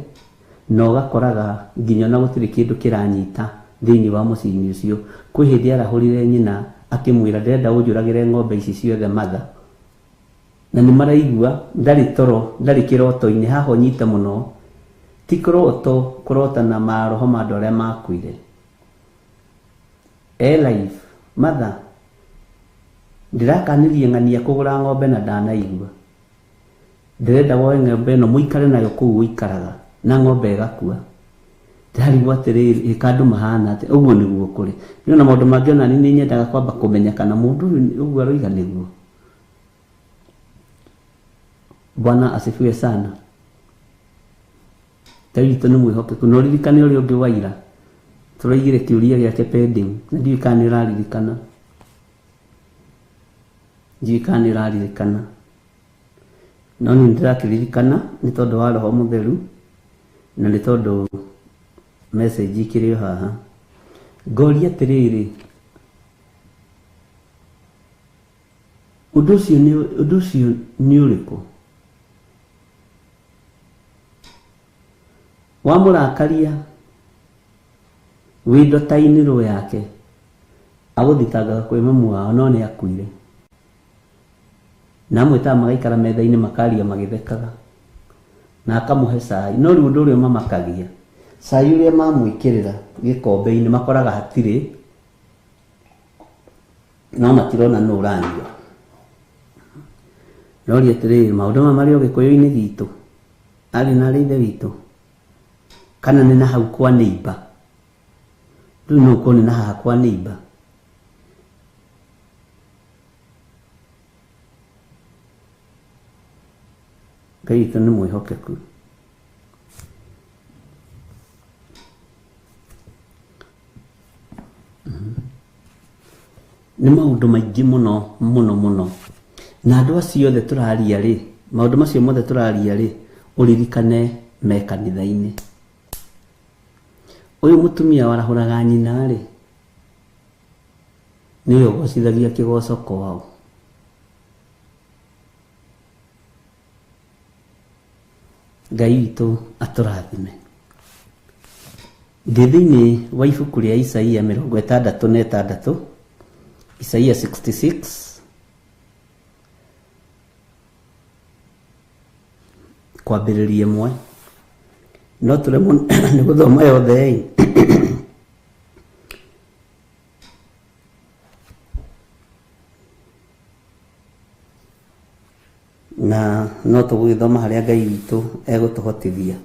na ũgakoraga nginya na gũtirĩ kĩndũ kĩranyita thĩinĩ wa mũciĩ ũcio kwĩ hĩndĩ arahũrire nyina akĩmwĩra ndĩrenda ũnjũragĩre ng'ombe ici ciothe matha na nĩ maraigua ndarĩ toro ndarĩ kĩroto-inĩ haha ũnyite mũno ti kũroto kũrota na maroho ma andũ arĩa makuire life matha ndĩrakanĩrie ng'ania kũgũra ng'ombe na ndanaigua ndĩrenda woe ng'ombe ĩno mũikare nayo kũu ũikaraga na ng'ombe ĩgakua ndarigwo atĩrĩrĩ ĩkandũ mahana atĩ ũguo nĩguo kũrĩ nĩ ona maũndũ mangĩ ona nĩ nyendaga kwamba kũmenya kana mũndũ ũguo aroiga nĩguo. Bwana asifiwe sana. Tawitũ nĩ mwĩhokeku no ririkane ũrĩa ũngĩ wa ira tũraigire kĩũria gĩake pending na ndiũĩ kana nĩ ũraririkana no nĩ ndĩrakĩririkana nĩ tondũ wa Roho Mũtheru na nĩ tondũ message ikĩrĩ haha ngoria atĩrĩrĩ ũndũ ũcio nĩ ũrĩkũ wamũrakaria wĩ ndotainĩrũ yake agũthitangaga kwĩ mamu wao no nĩ akuire na mwĩtaga magaikara metha-inĩ makaria magĩthekaga na akamũhe cai no rĩu ũndũ ũrĩa mamakagia cai ũrĩa mamwĩkĩrĩra gĩkombe-inĩ makoraga hatirĩ no matirona nũ ũranyua noria atĩrĩrĩ maũndũ maya marĩ o gĩkũyũ-inĩ gitũ arĩ na arĩ ithe witũ kana nĩ na hau kwa neighbor rĩu no ũkorwo nĩ na haha kwa neighbor Ngai witũ nĩ mwĩhokeku. Nĩ maũndũ maingĩ mũno na andũ acio othe tũraria rĩ maũndũ macio mothe tũraria rĩ ũririkane me kanitha-inĩ. Ũyũ mũtumia warahũraga nyina rĩ nĩwe ũgocithagia kĩgoco kwao Ngai witũ atũrathime. Thĩinĩ wa ibuku rĩa Isaia 66, Isaia 66 kwambĩrĩria 1, no tũremwo nĩ gũthoma yothe. Na no tũgũgĩthoma harĩa Ngai witũ egũtũhotithia.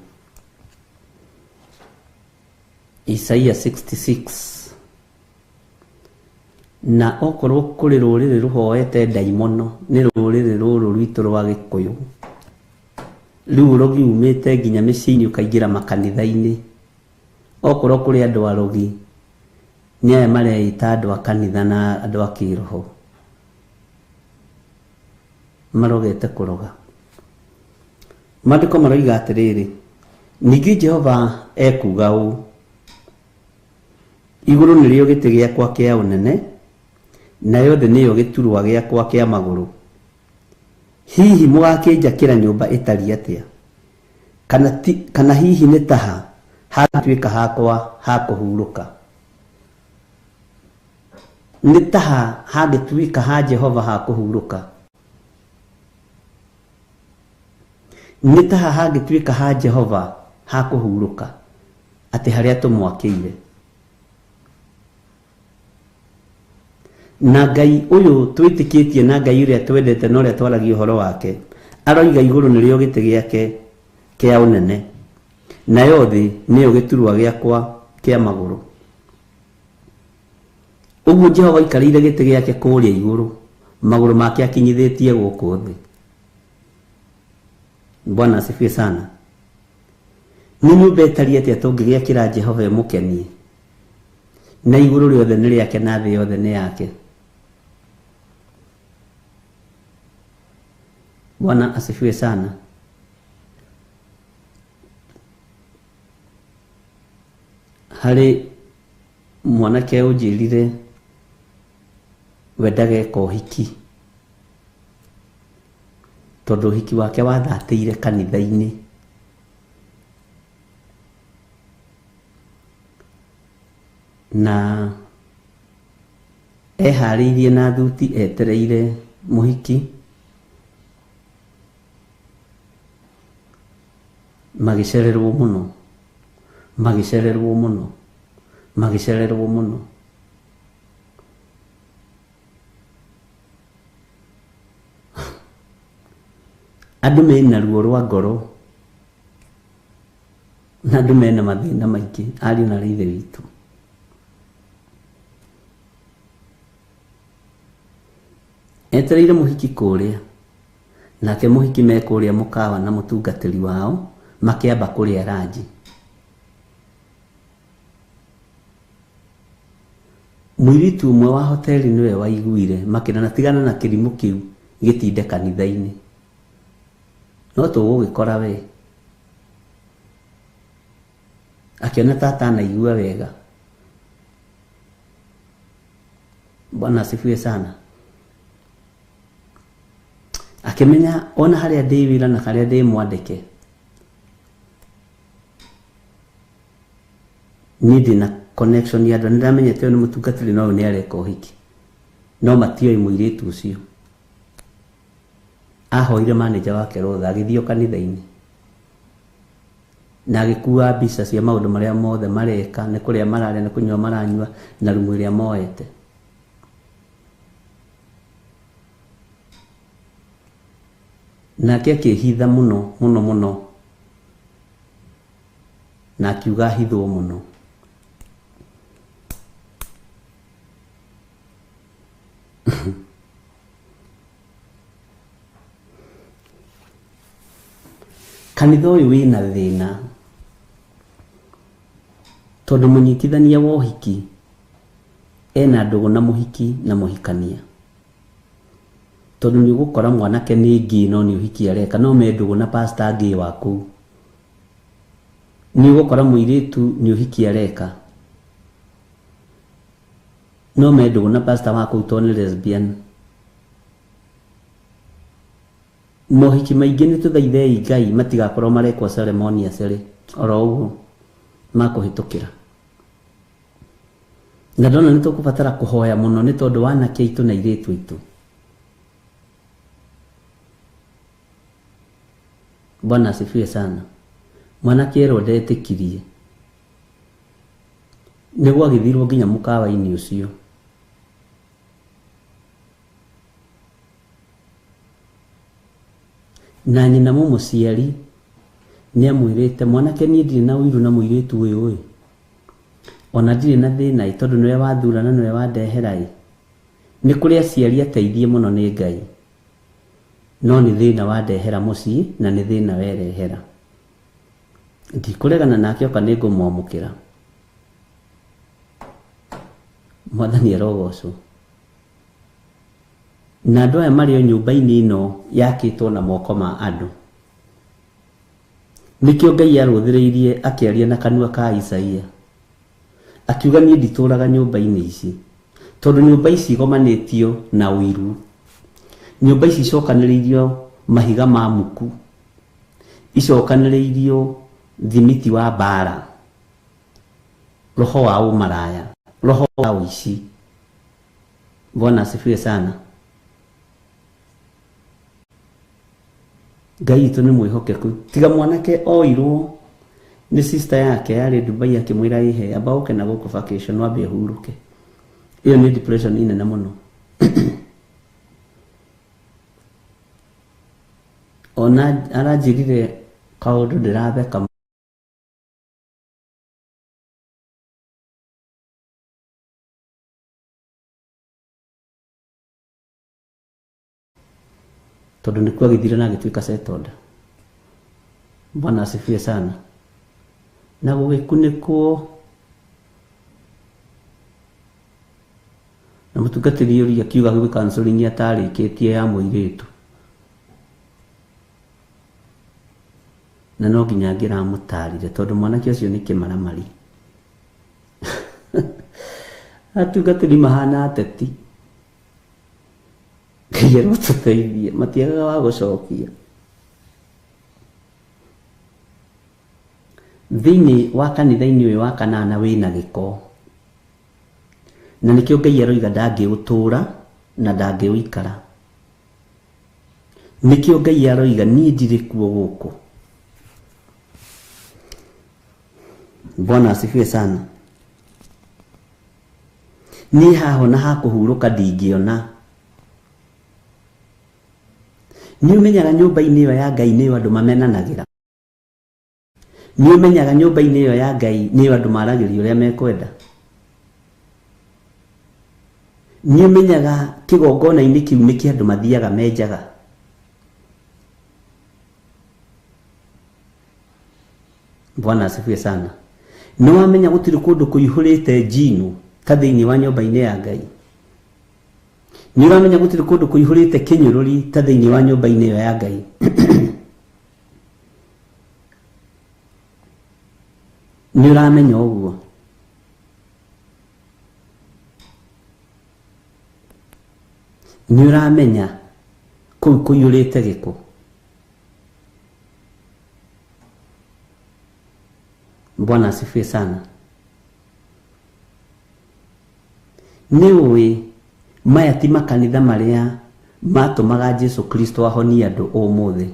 Isaia 66. Na okorwo kũrĩ rũrĩrĩ rũhoete ndaimono nĩ rũrĩrĩ rũrũ rwitũ rwa Gĩkũyũ, rĩu rũgiumĩte nginya mĩciĩ-inĩ ũkaingĩra makanitha-inĩ. Okorwo kũrĩ andũ arogi nĩ aya mareita andũ a kanitha na andũ a kĩroho, marogete kũroga. Maandĩko maroiga atĩrĩrĩ, ningĩ Jehova ekuga ũũ: igũrũ nĩrĩo gĩtĩ gĩakwa kĩa ũnene, nayo thĩ nĩyo gĩturwa gĩakwa kĩa magũrũ. Hihi mũgakĩnjakĩra nyũmba ĩtariĩ atĩa? Kana hihi nĩ taha hagĩtuĩka hakwa ha kũhurũka? Nĩ taha hagĩtuĩka ha Jehova ha kũhurũka? Nĩ taha hagĩtuĩka ha Jehova ha kũhurũka, atĩ harĩa tũmwakĩire? Na Ngai ũyũ twĩtĩkĩtie, na Ngai ũrĩa twendete na ũrĩa twaragia ũhoro wake, aroiga igũrũ nĩrĩo gĩtĩ gĩake kĩa ũnene, nayo thĩ nĩyo gĩturwa gĩakwa kĩa magũrũ. Ũguo Jehova aikarĩire gĩtĩ gĩake kũrĩa igũrũ, magũrũ make akinyithĩtie gũkũ thĩ. Bwana asifiwe sana. Nĩ nyũmba ĩtariĩ atĩa tũngĩgĩakĩra Jehova mũkenie, na igũrũ rĩothe nĩ rĩake na thĩ yothe nĩ yake? Bwana asifiwe sana. Harĩ mwanake ũnjĩrire we ndageka ũhiki tondũ ũhiki wake wathatĩire kanitha-inĩ. Na eharĩirie na thuti etereire mũhiki, magĩcererwo mũno, magĩcererwo mũno, magĩcererwo mũno. Andũ mena ruo rwa ngoro na andũ mena mathĩna maingĩ, ariũ na ithe witũ. Etereire mũhiki kũrĩa, nake mũhiki me kũrĩa mũkawa na mũtungatĩri wao makĩamba kũrĩa ranji. Mũirĩtu ũmwe wa hoteli nĩwe waiguire makĩrana tigana na kĩrimũ kĩu gĩtinde kanitha-inĩ. No tũgũgĩkora we akiona tata anaigua wega. Bwana asifiwe sana. Akimenya ona harĩa ndĩ wĩra na harĩa ndĩ mwandĩke niĩ ndĩna connection ya andũ, nĩndamenyete ũyũ nĩ mũtungatĩri na ũyũ nĩ areka ũhiki, no matioĩ mũirĩtu ũcio. Ahoire manager wake rotha agĩthiĩ kanitha-inĩ na agĩkua mbica cia maũndũ marĩa mothe mareka, nĩ kũrĩa mararĩa, nĩ kũnyua maranyua, na rumu ĩrĩa moete. Nake akĩhitha mũno mũno mũno na akiuga hithwo mũno. Kanitha ũyũ wĩna thĩna tondũ mũnyitithania wa ũhiki ena ndũgũ na mũhiki na mũhikania. Tondũ nĩ ũgũkora mwanake nĩ ngĩ no nĩ ũhiki areka, no me ndũgũ na pastor ngĩ wa kũu. Nĩ ũgũkora mũirĩtu nĩ ũhiki areka, no me ndũgũ na pastor wa kũu to nĩ lesbian. mohiki maingĩ nĩ tũthaithei Ngai matigakorwo marekwo ceremonious rĩ oro ũguo makũhĩtũkĩra. Na ndona nĩ tũkũbatara kũhoya mũno nĩ tondũ wanake aitũ na airĩtu aitũ. Bwana asifiwe sana. Mwanake erwo ndetĩkirie nĩguo agĩthirwo nginya mũkawa-inĩ ũcio. Na nyina mũciari nĩ amwĩrĩte mwanake niĩ ndirĩ na ũiru na mũirĩtu ũyũ ona ndirĩ na thĩna tondũ nĩwe wathura na nĩwe wandehera nĩ kũrĩ aciari ateithie mũno nĩ Ngai no nĩ thĩna wandehera mũciĩ na nĩ thĩna werehera. Ndikũregana nake oka nĩ ngũmwamũkĩra. Mwathani arogocwo. Na andũ aya marĩ o nyũmba-inĩ ĩno yakĩtwo na moko ma andũ. Nĩkĩo Ngai arũthĩrĩirie akĩaria na kanua ka Isaia akiuga niĩ nditũraga nyũmba-inĩ ici tondũ nyũmba ici igomanĩtio na ũiru. Nyũmba ici icokanĩrĩirio mahiga ma muku, icokanĩrĩirio thimiti wa mbara, roho wa ũmaraya, roho wa ũici. Bwana asifiwe sana. Ngai witũ nĩ mwĩhokeku. Tiga mwanake oirwo nĩ sister yake yarĩ Dubai akĩmwĩra ihe amba ũke na gũkũ vacation wambe ũhurũke. Iyo nĩ depression inene mũno. Ona aranjĩrire kaũndũ ndĩratheka tondũ nĩkuo agĩthire na agĩtuĩka settled. Bwana asifiwe sana. Na gũgĩkunĩkwo na mũtungatĩri ũrĩa akiuga gwĩ counseling atarĩkĩtie ya mũirĩtu na no nginya ngĩramũtarire tondũ mwanake ũcio nĩ kĩmaramari. Atungatĩri mahana ateti. Ngai arotũteithie matiagaga wa gũcokia. Thĩinĩ wa kanitha-inĩ ũyũ wa kanana wĩna gĩko na nĩkĩo Ngai aroiga ndangĩũtũra na ndangĩũikara. Nĩkĩo Ngai aroiga niĩ ndirĩ kuo gũkũ. Bwana asifiwe sana. Niĩ haho na hakũhurũka ndingĩona. Nĩ ũmenyaga nyũmba-inĩ ĩyo ya Ngai nĩyo andũ mamenanagĩra. Nĩ ũmenyaga nyũmba-inĩ ĩyo ya Ngai nĩyo andũ maragĩria ũrĩa mekwenda. Nĩ ũmenyaga kĩgongona-inĩ kĩu nĩ kĩa andũ mathiaga menjaga. Bwana asifiwe sana. Nĩ wamenya gũtirĩ kũndũ kũihũrĩte njino ta thĩinĩ wa nyũmba-inĩ ya Ngai. Nĩ ũramenya gũtirĩ kũndũ kũihũrĩte kĩnyũrũri ta thĩinĩ wa nyũmba-inĩ ĩyo ya Ngai. Nĩ ũramenya ũguo. Nĩ ũramenya kũu kũiyũrĩte gĩko. Bwana asifiwe sana. Nĩ ũĩ maya ti makanitha marĩa matũmaga Jesu Kristo ahonie andũ ũmũthĩ.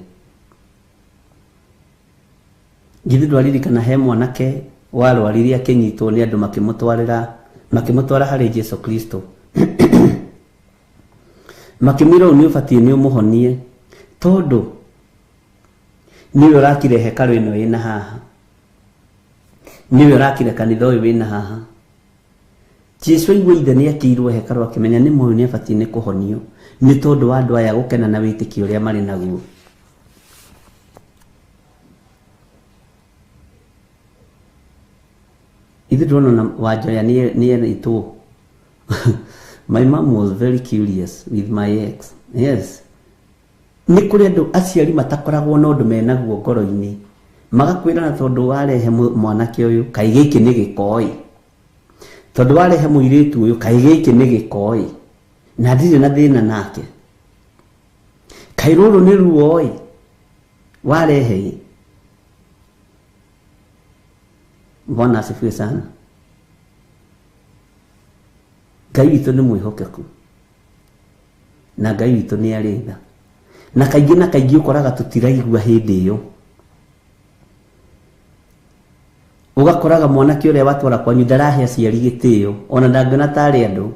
Githĩ ndwaririkana he mwanake warwarire akĩnyitwo nĩ andũ makĩmũtwara harĩ Jesu Kristo. Makĩmwĩra nĩ ũbatiĩ nĩ ũmũhonie tondũ nĩwe ũrakire hekarũ ĩno ĩna haha. Nĩwe ũrakire kanitha ũyũ wĩna haha. Jesu aigua ithe nĩ akĩirwo hekarũ akĩmenya nĩ mũndũ nĩ abatiĩ nĩ kũhonio nĩ tondũ wa andũ aya gũkena na wĩtĩkio ũrĩa marĩ naguo. Ithe ndona Wanjoya nĩ erĩtwo. My mom was very curious with my ex. Yes. Nĩ kũrĩ andũ aciari matakoragwo na ũndũ menaguo ngoro-inĩ. Magakwĩra na tondũ warehe mwanake ũyũ kaĩ gĩkĩ nĩ gĩkoi. Tondũ warehe mũirĩtu ũyũ kaĩ gĩkĩ nĩ gĩkoi. Na ndirĩ na thĩna nake. kairuru ni ruo warehe. Bwana asifiwe sana. Ngai witũ nĩ mwĩhokeku na Ngai witũ nĩ arĩ tha, na kaingĩ ũkoraga tũtiraigua hĩndĩ ĩyo. Ugakoraga mwanake ũrĩa watwara kwanyu ndarahe aciari gĩtĩo, ona ndangĩona tarĩ andũ,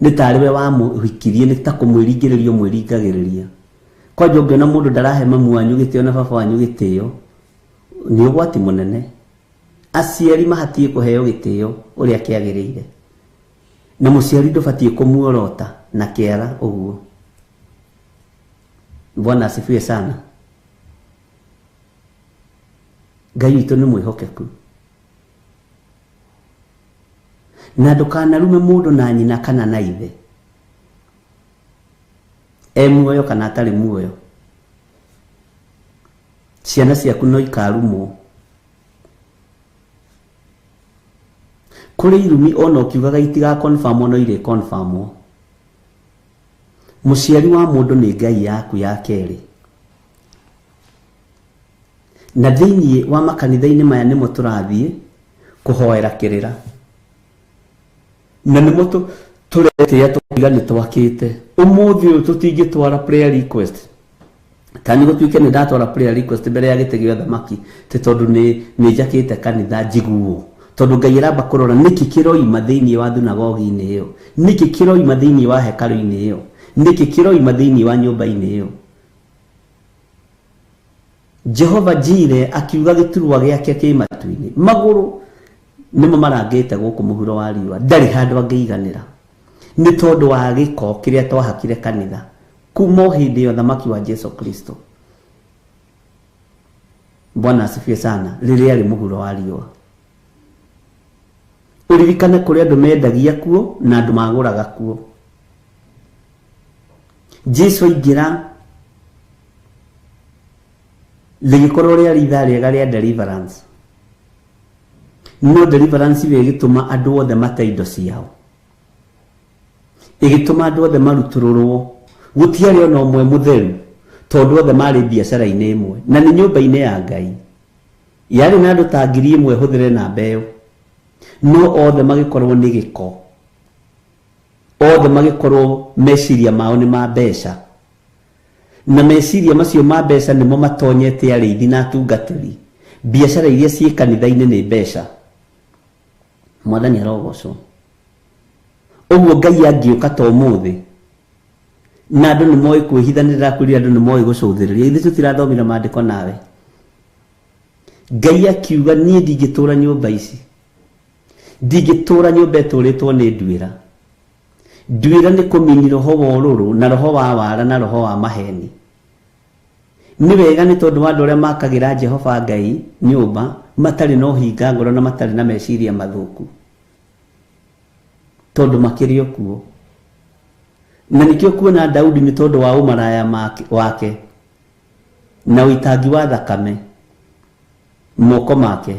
nĩ tarĩ we wamũhikirie, nĩ ta kũmwĩringĩrĩria mwĩringagĩrĩria. Kwanja ũngĩona mũndũ ndarahe mamu wanyu gĩtĩo na baba wanyu gĩtĩo, nĩ ũgwati mũnene. Aciari mahatie kũheo gĩtĩo ũrĩa kĩagĩrĩire, na mũciari ndũbatie kũmuorota na kĩara ũguo. Bwana asifiwe sana. Ngai witũ nĩ mwĩhokeku, na ndũkanarume mũndũ na nyina kana na ithe, muoyo kana atarĩ muoyo. Ciana ciaku no ikarumwo. Kũrĩ irumi ona ũkiugaga itiga confirm no irĩ confirm. Mũciari wa mũndũ nĩ Ngai yaku ya kerĩ. Na thĩinĩ wa makanitha-inĩ maya nĩmo tũrathiĩ kũhoera kĩrĩra, na nĩmo tũretĩa tũkiuga nĩ twakĩte. Ũmũthĩ ũyũ tũtingĩtwara prayer request, kana gũtuĩke nĩ ndatwara prayer request mbere ya gĩtĩ gĩa thamaki, tondũ nĩ njakĩte kanitha njiguo, tondũ Ngai aramba kũrora nĩkĩ kĩroima thĩinĩ wa thunagogi-inĩ ĩyo, nĩkĩ kĩroima thĩinĩ wa hekarũ-inĩ ĩyo, nĩkĩ kĩroima thĩinĩ wa nyũmba-inĩ ĩyo. Jehova Jire akiuga gĩturwa gĩake kĩ matu-inĩ, magũrũ nĩmo marangĩte gũkũ mũhuro wa riũa, ndarĩ handũ angĩiganĩra, nĩ tondũ wa gĩko kĩrĩa twahakire kanitha kuma hĩndĩ ya thamaki wa Jesu Kristo. Bwana asifiwe sana. Rĩrĩa arĩ mũhuro wa riũa, ũririkane kũrĩ andũ mendagia kuo na andũ magũraga kuo. Jesu aingĩra rĩgĩkorwo rĩarĩ ithaa rĩega rĩa deliverance, no deliverance ĩgĩtũma andũ othe mate indo ciao, ĩgĩtũma andũ othe marutũrũrwo. Gũtiarĩ ona ũmwe mũtheru, tondũ othe marĩ biacara-inĩ ĩmwe, na nĩ nyũmba-inĩ ya Ngai. Yarĩ na andũ ta 1,000 hũthĩre na mbeũ, no othe magĩkorwo nĩ gĩko, othe magĩkorwo meciria mao nĩ ma mbeca, na meciria macio ma mbeca nĩmo matonyete arĩithi na atungatĩri. Biacara iria ciĩ kanitha-inĩ nĩ mbeca. Mwathani arogocwo. Ũguo Ngai angĩũka ta ũmũthĩ, na andũ nĩ moĩ kwĩhithanĩrĩra, kũrĩ andũ nĩ moĩ gũcũthĩrĩria, ithuĩ tũtirathomire maandĩko nawe. Ngai akiuga niĩ ndingĩtũũra nyũmba ici, ndingĩtũũra nyũmba ĩtũũrĩtwo nĩ nduĩra. Nduĩra nĩ kũmini roho wa ũrũrũ na roho wa wara na roho wa maheni. Nĩ wega nĩ tondũ wa andũ arĩa makagĩra Jehova Ngai nyũmba matarĩ na ũhinga ngoro na matarĩ na meciria mathũku, tondũ makĩrĩ okuo. Na nĩkĩo kuona Daudi nĩ tondũ wa ũmaraya wake na ũitangi wa thakame moko make,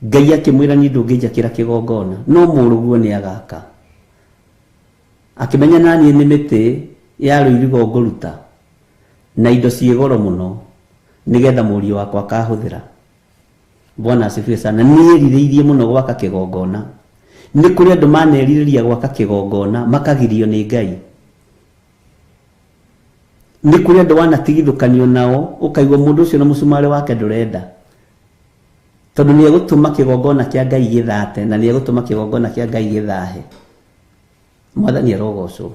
Ngai akĩmwĩra niĩ ndũngĩnjakĩra kĩgongona, no mũrũguo nĩ agaka. Akĩmenya naniĩ nĩ mĩtĩ ya rũirigo ngũruta na indo ciĩ goro mũno, nĩgetha mũriũ wakwa akahũthĩra. Bwana asifiwe sana. Nĩerirĩirie mũno gwaka kĩgongona. Nĩ kũrĩ andũ manerirĩria gwaka kĩgongona makagirio nĩ Ngai. Nĩ kũrĩ andũ wanatigithũkanio nao, ũkaigua mũndũ ũcio na mũcumarĩ wake ndũrenda, tondũ nĩ egũtũma kĩgongona kĩa Ngai gĩthate na nĩ egũtũma kĩgongona kĩa Ngai gĩthahe. Mwathani arogocwo.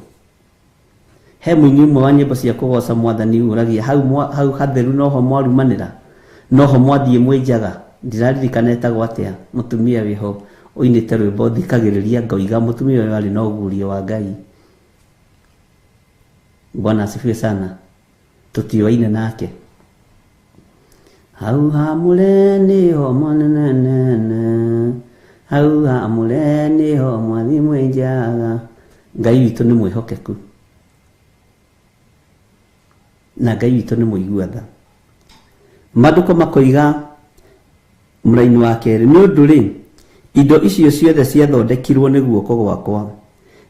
He mũini ũmwe wa nyĩmbo cia kũgoca Mwathani uragia hau hatheru noho mwarumanĩra, noho mwathiĩ mwĩnjaga. Ndiraririkana etagwo atĩa mũtumia wĩho ũinĩte rwĩmbo thikagĩrĩria ngoiga mũtumia ũyũ arĩ na ũguũrio wa Ngai. Bwana asifiwe sana. Tũtioaine nake. Hau hamũre nĩho mwanenene, hau hamũre nĩho mwathi mwĩnjaga. Ngai witũ nĩ mwĩhokeku, na Ngai witũ nĩ mũigua tha. Maandĩko makoiga mũraini wa kerĩ, nĩ ũndũ rĩ indo icio ciothe ciathondekirwo nĩ guoko gwakwa,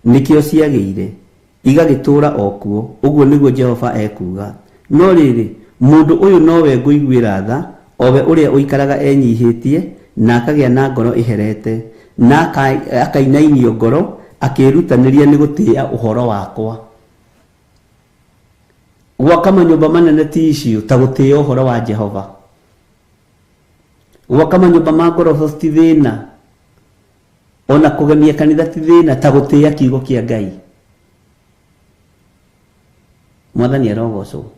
nĩkĩo ciagĩire, igagitura okuo. Uguo niguo Jehova ekuga. No riri mundu uyu nowe nguiguira tha, owe uria uikaraga enyihitie na akagia na ngoro iherete na akainainio ngoro akirutaniria ni gutia uhoro wakwa. Gwaka manyumba manene ti icio ta gutia uhoro wa Jehova. Gwaka manyumba ma ngoroho ti thina, ona kugemia kanitha ti thina ta gutia kiugo kia Ngai. Mwathani arogocwo.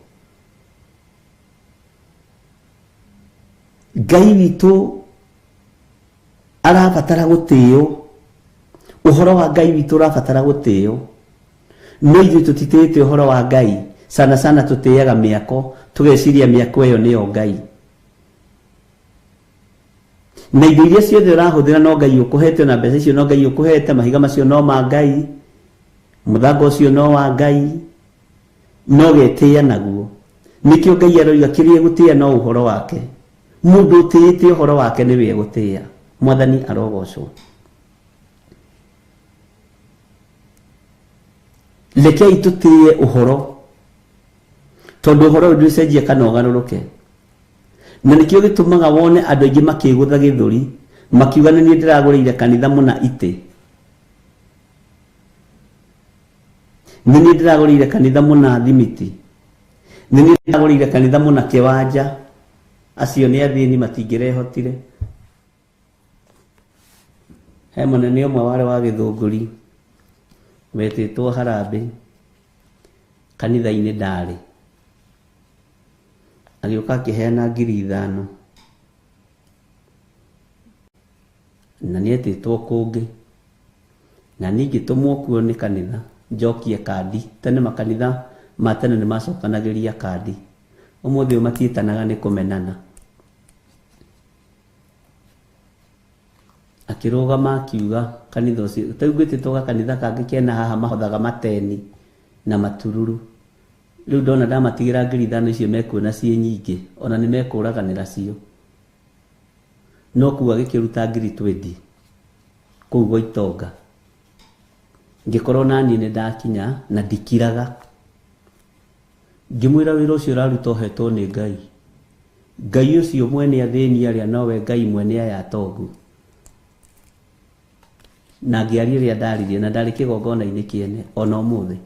Ngai witu arabatara gutio. Uhoro wa Ngai witu arabatara gutio. No ithuĩ tutitĩte uhoro wa Ngai. Sana tutiaga miako, tugeciria miako iyo niyo Ngai. Na indo iria ciothe ũrahũthĩra no Ngai ũkũhete, na mbeca icio no Ngai ũkũhete, mahiga macio no ma Ngai, mũthanga ũcio no wa Ngai, no getĩĩa naguo. Nikĩo Ngai aroiga kĩrĩa gũtĩĩa no ũhoro wake. Mũndũ ũtĩĩte ũhoro wake nĩwe gũtĩĩa. Mwathani arogocwo. Rekei tũtĩe ũhoro, tondu ũhoro ndũcenjia kana ũgarũrũke. Na nikĩo gĩtũmaga wone andũ aingĩ makĩgũtha gĩthũri, makiuga nĩ ndĩragũrĩire kanitha mũna itĩ. Nĩ ndĩragũrĩire kanitha mũna thimiti. Nĩ ndĩragũrĩire kanitha mũna kĩwanja. Acio nĩ athĩni matingĩrehotire. He mũnene ũmwe warĩ wa Gĩthũngũri wetĩtwo Harambĩ, kanitha-inĩ ndarĩ. Agĩũka akĩheana 5,000 na nĩetĩtwo kũngĩ, na ningĩ tũmwo kuo nĩ kanitha njokie kandi. Tene makanitha ma tene nĩ macokanagĩria kandi. Ũmũthĩ matiĩtanaga nĩ kũmenana. Akĩrũgama akiuga kanitha ũcio taugĩtĩtwo kanitha kangĩ kena haha mahothaga mateni na matururu. Riu ndona ndamatigira 5,000 icio mekuona ciĩ nyingĩ, ona nĩ mekũraganĩra cio. No kuga gĩkĩruta 20,000 kũu gwa itonga. Ngĩkorwo naniĩ nĩ ndakinya na ndikiraga. Ngĩmwĩra wĩra ũcio ũraruta ũhetwo nĩ Ngai. Ngai ũcio mwene athĩni arĩa nowe Ngai mwene aya atongu. Na ngĩaria rĩrĩa ndaririe na ndarĩ kĩgongona-inĩ kĩene ona ũmũthĩ.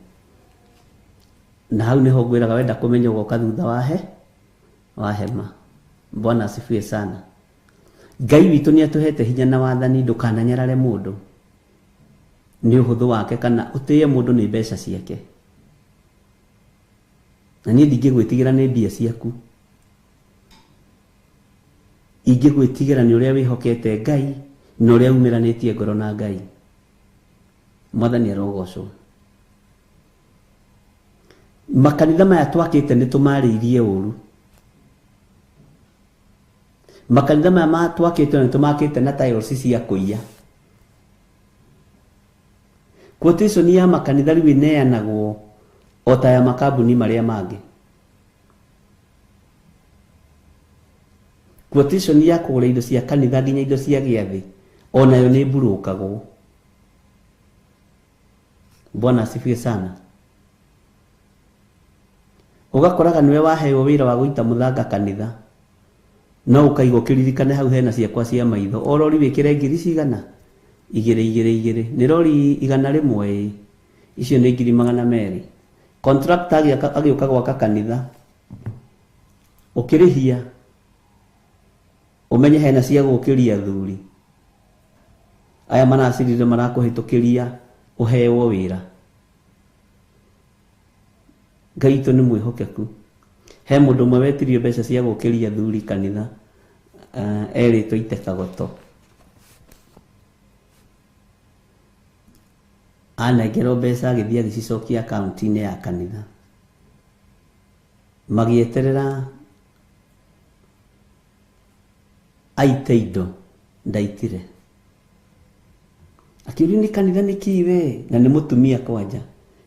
Na hau niho ngwĩraga wenda kũmenya ũgoka thutha wa hema. Bwana asifiwe sana. Ngai witũ nĩ atũhete hinya na wathani, ndũkananyarare mũndũ nĩ ũhũthũ wake kana ũtĩye mũndũ nĩ mbeca ciake. Na niĩ ndingĩgwĩtigĩra nĩ mbia ciaku. Ingĩgwĩtigĩra nĩ ũrĩa wĩhokete Ngai na ũrĩa umĩranĩtie ngoro na Ngai. Mwathani arogocwo. Makanitha maya twakĩte nĩ tũmarĩirie ũru. Makanitha maya twakĩte nĩ tũmakĩte na tiles cia kũiya. Quotation ya makanitha rĩu ĩneanagwo o ta ya makambuni marĩa mangĩ. Quotation ya kũgũra indo cia kanitha nginya indo cia gĩathĩ onayo nĩ mburũkagwo. Bwana asifiwe sana. Ugakoraga niwe waheo wĩra wa gũita mũthanga kanitha, no ũkaigwo kĩririkane hau hena ciakwa cia maitho. O rori wĩkĩre ngiri cigana? 2 nĩ rori 100 icio nĩ 200,000. Contractor agĩũka gwaka kanitha ũkĩrĩhia umenye hena cia gũkĩria thuri. Aya manacirire marakũhĩtũkĩria ũheo wĩra. Ngai witũ nĩ mwĩhokeku. He mũndũ ũmwe wetirio mbeca cia gũkĩria thuri kanitha, erĩtwo ite kagoto. Anengerwo mbeca agĩthiĩ agĩcicokia akaunti-inĩ ya kanitha. Magĩeterera aite indo, ndaitire. Akiuria nĩ kanitha nĩ kiwe, na nĩ mũtumia kwanja.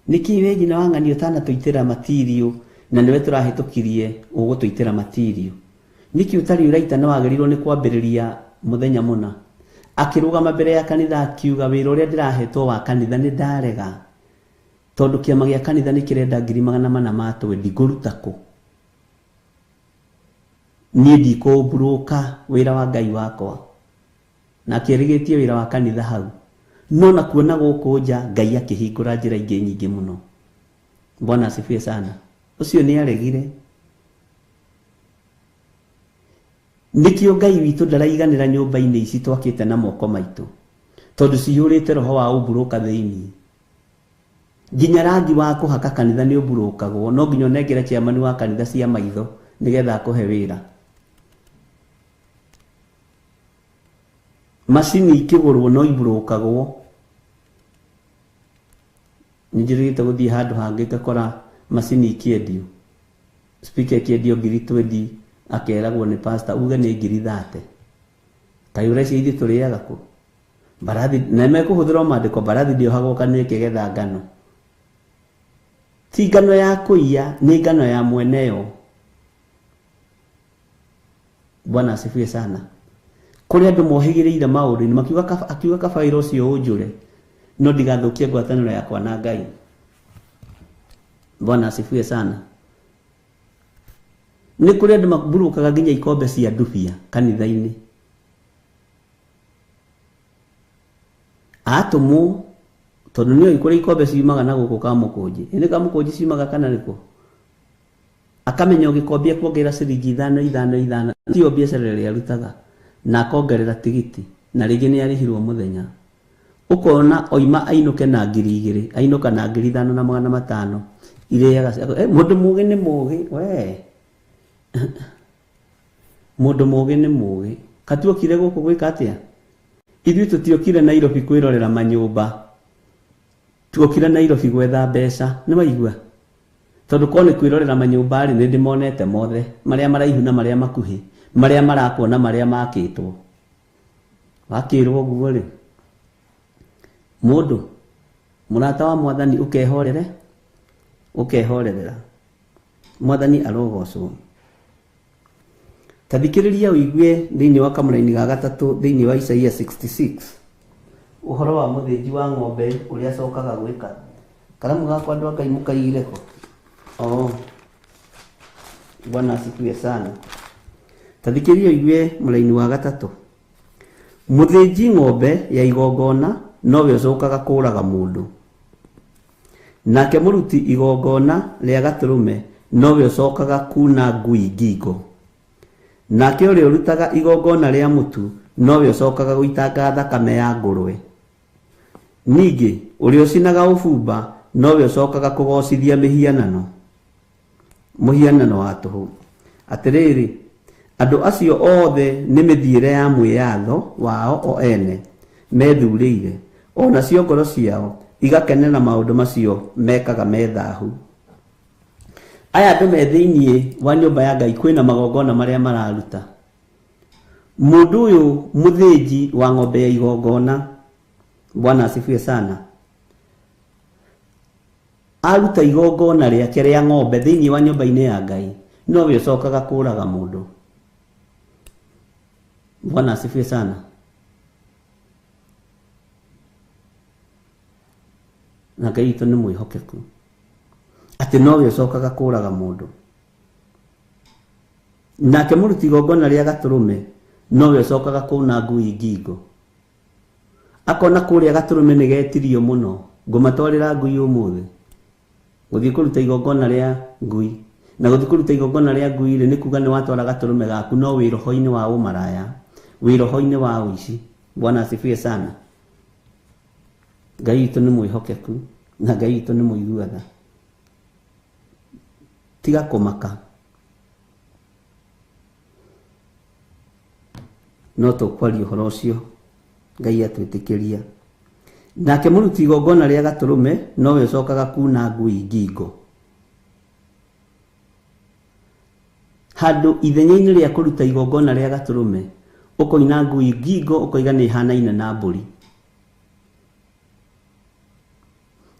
Nĩ kiwe nyina wa ng'ani ũtanatũitĩra matirio, na nĩwe tũrahĩtũkirie ũgũtũitĩra matirio. Nĩkĩ ũtarĩ ũraita nĩ wagĩrĩirwo nĩ kwambĩrĩria mũthenya mũna. Akĩrũgama mbere ya kanitha akiuga wĩra ũrĩa ndĩrahetwo wa kanitha nĩ ndarega. tondu kiama gia kanitha ni kirenda 400,000 matwe ndigũruta kũ niĩ ndikũmbũrũka wĩra wa Ngai wakwa na kĩrĩgĩtie wĩra wa kanitha hau no na kuona gũkũ nja Ngai akĩhingũra njĩra ingĩ nyingĩ mũno. Bwana asifiwe sana. Ucio nĩ aregire nikio Ngai witũ ndaraiganĩra nyũmba-inĩ ici twakĩte na moko maitũ tondu ciyũrĩte roho wa ũmbũrũka thĩinĩ. Nginya rangi wa kũhaka kanitha nĩ ũmbũrũkagwo no nginya ũnengere chairman wa kanitha cia maitho nĩgetha akũhe wĩra. Macini ikĩgũrwo no imbũrũkagwo. Nĩnjĩrĩte gũthiĩ handũ hangĩ ngakora macini ikĩendio, speaker ikĩendio 20,000 akeragwo nĩ pastor uge nĩ 30,000. Kaĩ ũreci ithuĩ tũrĩaga kũ? Mbarathi na mekũhũthĩra maandĩko mbarathi ndĩohagwo kana ĩkĩgetha ngano. Ti ngano ya kũiya nĩ ngano ya mweneyo. Bwana asifiwe sana. Kũrĩ andũ mohĩgĩrĩire maũndũ-inĩ akiuga kabairo ũcio ũnjũre no ndigathũkie ngwatanĩro yakwa na Ngai. Bwana asifiwe sana. Nĩ kũrĩ andũ maburũkaga nginya ikombe cia ndubia kanitha-inĩ. Atũmwo tondu nĩo ikũrĩ ikombe ciumaga na gũkũ Kamũkũnji. Ĩnĩ Kamũkũnji ciumaga kana rĩkũ? Akamenya ũgĩkombia kuongerera ciringi 5 tio biacara ĩrĩa arutaga na akongerera tigiti na rĩngĩ nĩ arĩhirwo mũthenya. Ukona oima ainũke na 2,000 ainũka na 5,500 ireaga mũndũ mũgĩ nĩ mũgĩ we mũndũ mũgĩ nĩ mũgĩ. Katuokire gũkũ gwĩka atĩa? Ithuĩ tũtiokire Nairobi kwĩrorera manyũmba, tuokire Nairobi gwetha mbeca. Nĩ maigua tondu ko nĩ kwĩrorera manyũmba rĩ nĩ ndĩmonete mothe marĩa maraihu na marĩa makuhĩ marĩa marakwo na marĩa makĩtwo. Wakĩrwo ũguo rĩ mũndũ mũrata wa Mwathani ũkehorerera Mwathani arogocwo. Tathikĩrĩria ũigue thĩinĩ wa kamũra-inĩ ga gatatũ thĩinĩ wa Isaia 66 ũhoro wa mũthĩnji wa ng'ombe ũrĩa acokaga gwĩka. Karamu gakwa andũ a Ngai mũkaigire ko? Bwana asifiwe sana. Tathikĩrĩria ũigue mũra-inĩ wa gatatũ. Mũthĩnji ng'ombe ya igongona nowe ũcokaga kũraga mũndũ. Nake mũruti igongona rĩa gatũrũme nowe ũcokaga kuna ngui ngingo. Nake ũrĩa ũrutaga igongona rĩa mũtu nowe ũcokaga gũitanga thakame ya ngũrwe. Ningĩ ũrĩa ũcinaga ũbumba nowe ũcokaga kũgocithia mũhianano wa tũhũ. Atĩrĩrĩ, andũ acio othe nĩ mĩthiĩre ya mwĩyatho wao o ene methurĩire, ona cio ngoro ciao igakenera maũndũ macio mekaga methahu. Aya andũ me thĩinĩ wa nyũmba ya Ngai kwĩna magongona marĩa mararuta. Mũndũ ũyũ mũthĩnji wa ng'ombe ya igongona, Bwana asifiwe sana, aruta igongona rĩake rĩa ng'ombe thĩinĩ wa nyũmba-inĩ ya Ngai nowe ũcokaga kũraga mũndũ. Bwana asifiwe sana. Na Ngai witũ nĩ mwĩhokeku atĩ nowe ũcokaga kũraga mũndũ. Nake mũruti igongona rĩa gatũrũme nowe ũcokaga kuna ngui ngingo. Akona kũrĩa gatũrũme nĩ getirio mũno, ngũmatwarĩra ngui ũmũthĩ. Gũthiĩ kũruta igongona rĩa ngui na gũthiĩ kũruta igongona rĩa ngui nĩ kuga nĩ watwara gatũrũme gaku no wĩ roho-inĩ wa ũmaraya, wĩ roho-inĩ wa ũici. Bwana asifiwe sana. Ngai witũ nĩ mwĩhokeku na Ngai witũ nĩ mũiguaga. Tiga kũmaka. No tũkwaria ũhoro ũcio Ngai atwĩtĩkĩria. Nake mũruti igongona rĩa gatũrũme nowe ũcokaga kuna ngui ngingo. Handũ ithenya-inĩ rĩa kũruta igongona rĩa gatũrũme ũkoina ngui ngingo ũkoiga nĩ ihanaine na mbũri.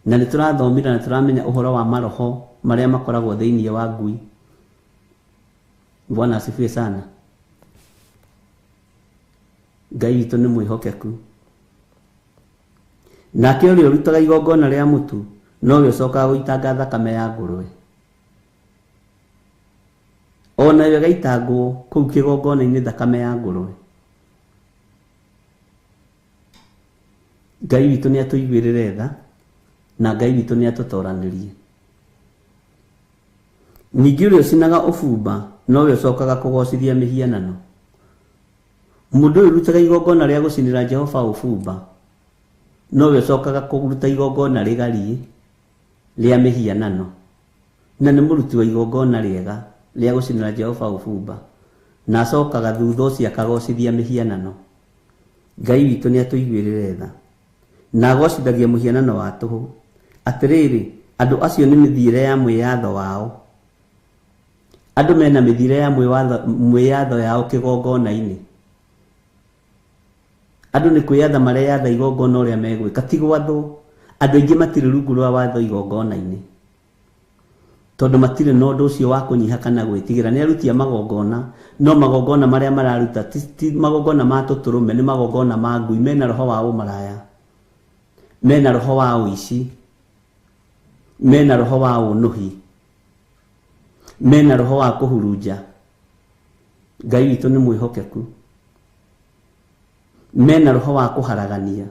Na nĩ tũrathomira na tũramenya ũhoro wa maroho marĩa makoragwo thĩinĩ wa ngui. Bwana asifiwe sana. Ngai witũ nĩ mwĩhokeku. Nake ũrĩa ũrutaga igongona rĩa mũtu no we coka guitanga thakame ya ngũrwe ona yo gaitangwo kuu kigongona-inĩ thakame ya ngũrwe. Ngai witũ nĩ atũiguĩrĩre tha na Ngai witũ nĩ atũtoranĩrie. Ningĩ ũrĩa ũcinaga ũbumba nowe ũcokaga kũgocithia mĩhianano. Mũndũ ũyũ ũrutaga igongona rĩa gũcinĩra Jehova ũbumba nowe ũcokaga kũruta igongona rĩgariĩ rĩa mĩhianano, na nĩ mũruti wa igongona rĩega rĩa gũcinĩra Jehova ũbumba, na acokaga thutha ũcio akagocithia mĩhianano. Ngai witũ nĩ atũiguĩrĩre tha na agocithagia mũhianano wa tũhũ. Atĩrĩrĩ, andũ acio nĩ mĩthiĩre ya mwĩyatho wao. Andũ mena mĩthiĩre ya mwĩyatho yao kĩgongona-inĩ. Andũ nĩ kwĩyatha mareyatha igongona ũrĩa megwĩka, ti gwathwo. Andũ aingĩ matirĩ rungu rwa watho igongona-inĩ, tondũ matirĩ na ũndũ ũcio wa kũnyiha kana gwĩtigĩra. Nĩ arutia magongona, no magongona marĩa mararuta ti magongona ma tũtũrũme, nĩ magongona ma ngui. Mena roho wa ũmaraya, mena roho wa ũici, mena roho wa ũnuhi, mena roho wa kũhurunja. Ngai witũ nĩ mwĩhokeku. Mena roho wa kũharagania,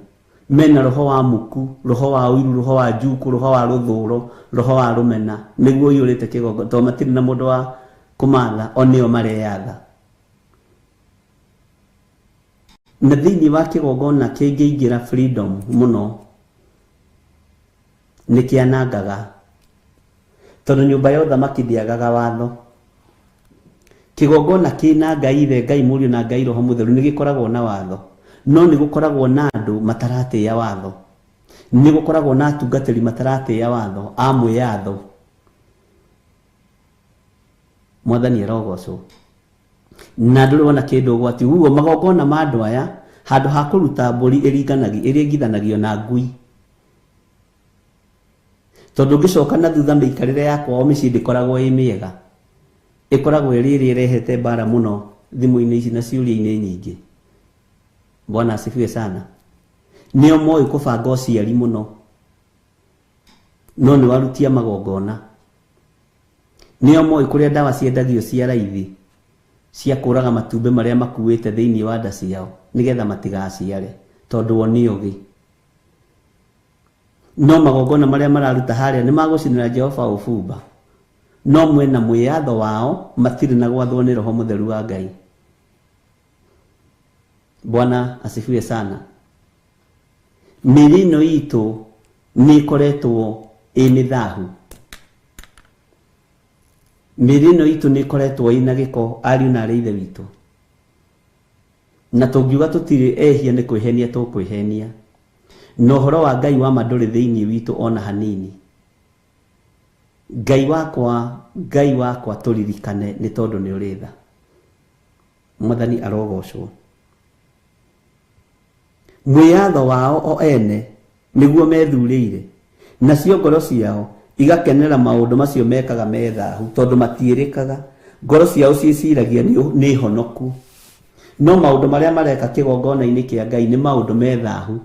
mena roho wa muku, roho wa ũiru, roho wa njuku, roho wa rũthũũro, roho wa rũmena. Nĩguo ũiyũrĩte kĩgongo, tondũ matirĩ na mũndũ wa kũmatha, o nĩo mareyatha. Na thĩinĩ wa kĩgongona kĩngĩingĩra freedom mũno nĩ kĩanangaga, tondũ nyũmba ya ũthamaki ndĩagaga watho. Kĩgongona kĩna Ngai Ithe, Ngai Mũriũ na Ngai Roho Mũtheru nĩ gĩkoragwo na watho, no nĩ gũkoragwo na andũ mataratĩĩa watho. Nĩ gũkoragwo na atungatĩri mataratĩĩa watho a mwĩyatho. Mwathani arogocwo. Na ndũrĩ wona kĩndũ ũgwati ũguo. Magongona ma andũ aya, handũ ha kũruta mbũri ĩringithanagio na ngui, tondũ ũngĩcoka na thutha mĩikarĩre yakwa o mĩciĩ ndĩkoragwo ĩ mĩega, ĩkoragwo ĩrĩ ĩrĩa ĩrehete mbara mũno thimũ-inĩ ici na ciũria-inĩ nyingĩ. Bwana asifiwe sana. Nĩo moĩ kũbanga ũciari mũno, no nĩ warutia magongona. Nĩo moĩ kũrĩa ndawa ciendagio cia raithi cia kũraga matumbĩ marĩa makuĩte thĩinĩ wa nda ciao nĩgetha matigaciare, tondũ o nĩ ũgĩ. No magongona marĩa mararuta harĩa nĩ magũcinĩra Jehova ũbumba, no mwena mwĩyatho wao matirĩ na gwathwo nĩ Roho Mũtheru wa Ngai. Bwana asifiwe sana. Mĩrĩ ĩno itũ nĩ ĩkoretwo ĩ mĩthahu. Mĩrĩ ĩno itũ nĩ ĩkoretwo ĩna gĩko, ariũ na arĩ ithe witũ, na tũngiuga tũtirĩ ehia nĩ kwĩhenia tũkwĩhenia. Na ũhoro wa Ngai wa ma ndũrĩ thĩinĩ witũ ona hanini. Ngai wakwa tũririkane nĩ tondũ nĩ ũrĩ tha. Mwathani arogocwo. Mwĩyatho wao o ene nĩguo methurĩire, nacio ngoro ciao igakenera maũndũ macio mekaga methahu, tondũ matiĩrĩkaga. Ngoro ciao ciĩciragia nĩ honoku, no maũndũ marĩa mareka kĩgongona-inĩ kĩa Ngai nĩ maũndũ methahu.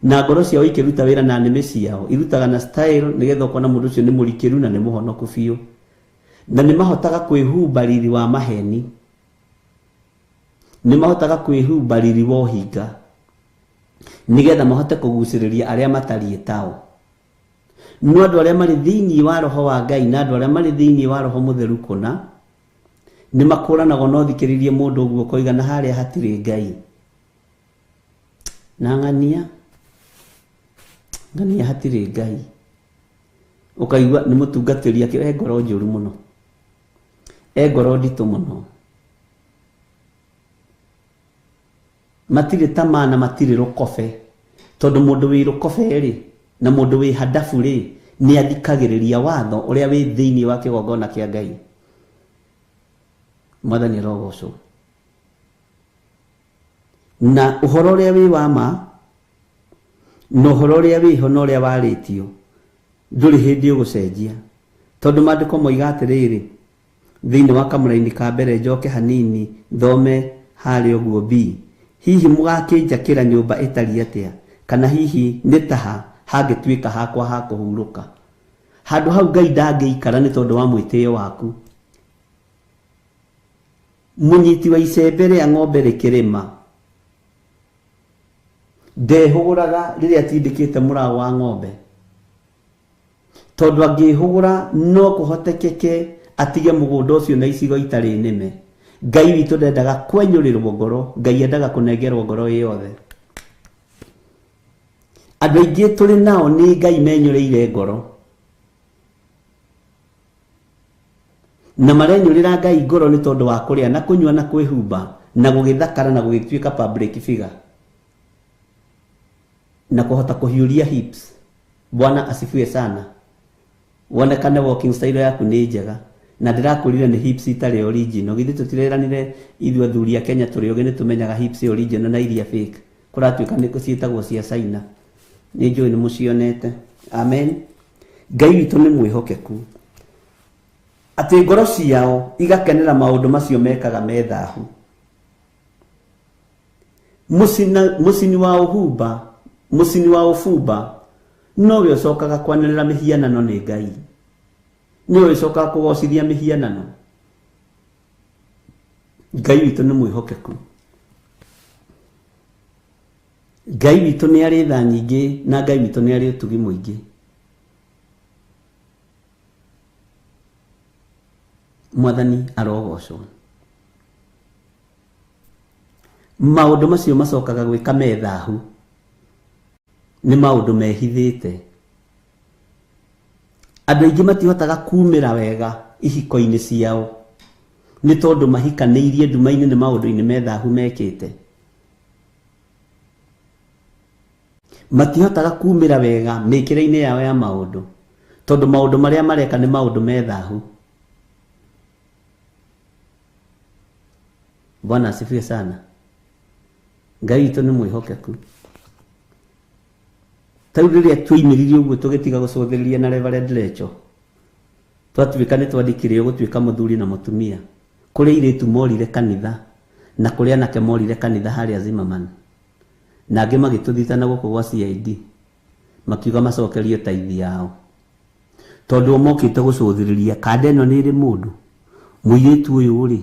Na ngoro ciao ikĩruta wĩra na nĩmĩ ciao irutaga na style nĩgetha ũkona mũndũ ũcio nĩ mũrikĩru na nĩ mũhonoku biũ. Na nĩ mahotaga kwĩhumba riri wa maheni, nĩ mahotaga kwĩhumba riri wa ũhinga, nĩgetha mahote kũgucĩrĩria arĩa matariĩ tao. No andũ arĩa marĩ thĩinĩ wa Roho wa Ngai na andũ arĩa marĩ thĩinĩ wa Roho Mũtheru kũna nĩ makũranagwo no thikĩrĩrie mũndũ ũguo koiga na harĩa hatirĩ Ngai. Na ng'ania hatirĩ Ngai. Ũkaigua nĩ mũtungatĩri akĩoe ngoro njũru mũno, ngoro nditũ mũno. Matirĩ tamaa na matirĩ rũkobe, tondũ mũndũ wĩ rũkobe rĩ na mũndũ wĩ hadabu rĩ nĩ athikagĩrĩria watho ũrĩa wĩ thĩinĩ wa kĩgongona kĩa Ngai. Mwathani arogocwo. Na ũhoro ũrĩa wĩ wa ma na ũhoro ũrĩa wĩho na ũrĩa warĩtio ndũrĩ hĩndĩ ũgũcenjia, tondũ maandĩko moiga atĩrĩrĩ thĩinĩ wa kamũra-inĩ ka mbere, njoke hanini thome harĩa ũguo B, hihi mũgakĩnjakĩra nyũmba ĩtariĩ atĩa, kana hihi nĩ taha hangĩtuĩka hakwa ha kũhurũka. handu hau Ngai ndangĩikara nĩ tondũ wa mwĩtĩo waku. Mũnyiti wa icembe rĩa ng'ombe rĩkĩrĩma ndehũgũraga rĩrĩa atindĩkĩte mũrago wa ng'ombe, tondũ angĩhũgũra no kũhotekeke atige mũgũnda ũcio na icigo itarĩ nĩme. Ngai witũ ndendaga kwenyũrĩrwo ngoro, Ngai endaga kũnengerwo ngoro yothe. Andũ aingĩ tũrĩ nao nĩ Ngai menyũrĩire ngoro, na marenyũrĩra Ngai ngoro nĩ tondũ wa kũrĩa na kũnyua na kwĩhumba na gũgĩthakara na gũgĩtuĩka public figure na kũhota kũhiũria hips. Bwana asifiwe sana. Wonekane walking style yaku nĩ njega na ndĩrakũrire nĩ hips itarĩ original. Githĩ tũtireranire ithuĩ athuri a Kenya tũrĩ ogĩ nĩ tũmenyaga hips original na iria fake, kũratuĩka nĩ ciĩtagwo cia China. Nĩ njũĩ nĩ mũcionete. Amen. Ngai witũ nĩ mwĩhokeku atĩ ngoro ciao igakenera maũndũ macio mekaga methahu. Mũcini wa ũbumba nowe ũcokaga kwanĩrĩra mĩhianano nĩ Ngai, nĩwe ũcokaga kũgocithia mĩhianano. Ngai witũ nĩ mwĩhokeku. Ngai witũ nĩ arĩ tha nyingĩ na Ngai witũ nĩ arĩ ũtugi mũingĩ. Mwathani arogocwo. Maũndũ macio macokaga gwĩka methahu nĩ maũndũ mehithĩte. Andũ aingĩ matihotaga kumĩra wega ihiko-inĩ ciao nĩ tondũ mahikanĩirie nduma-inĩ nĩ maũndũ-inĩ methahu mekĩte. Matihotaga kumĩra wega mĩkĩre-inĩ yao ya maũndũ tondũ maũndũ marĩa mareka nĩ maũndũ methahu. Bwana asifiwe sana. Ngai witũ nĩ mwĩhokeku. Tau rĩrĩa twoimĩririe ũguo tũgĩtiga gũcũthĩrĩria na Reverend Rachel, twatuĩka nĩ twandĩkire gũtuĩka mũthuri na mũtumia, kũrĩa airĩtu morire kanitha na kũrĩa anake morire kanitha harĩa Zimmerman, na angĩ magĩtũthitana gũkũ gwa CID makiuga macokerio taithi yao tondũ mokĩte gũcũthĩrĩria kanda ĩno nĩ ĩrĩ mũndũ. Mũirĩtu ũyũ rĩ,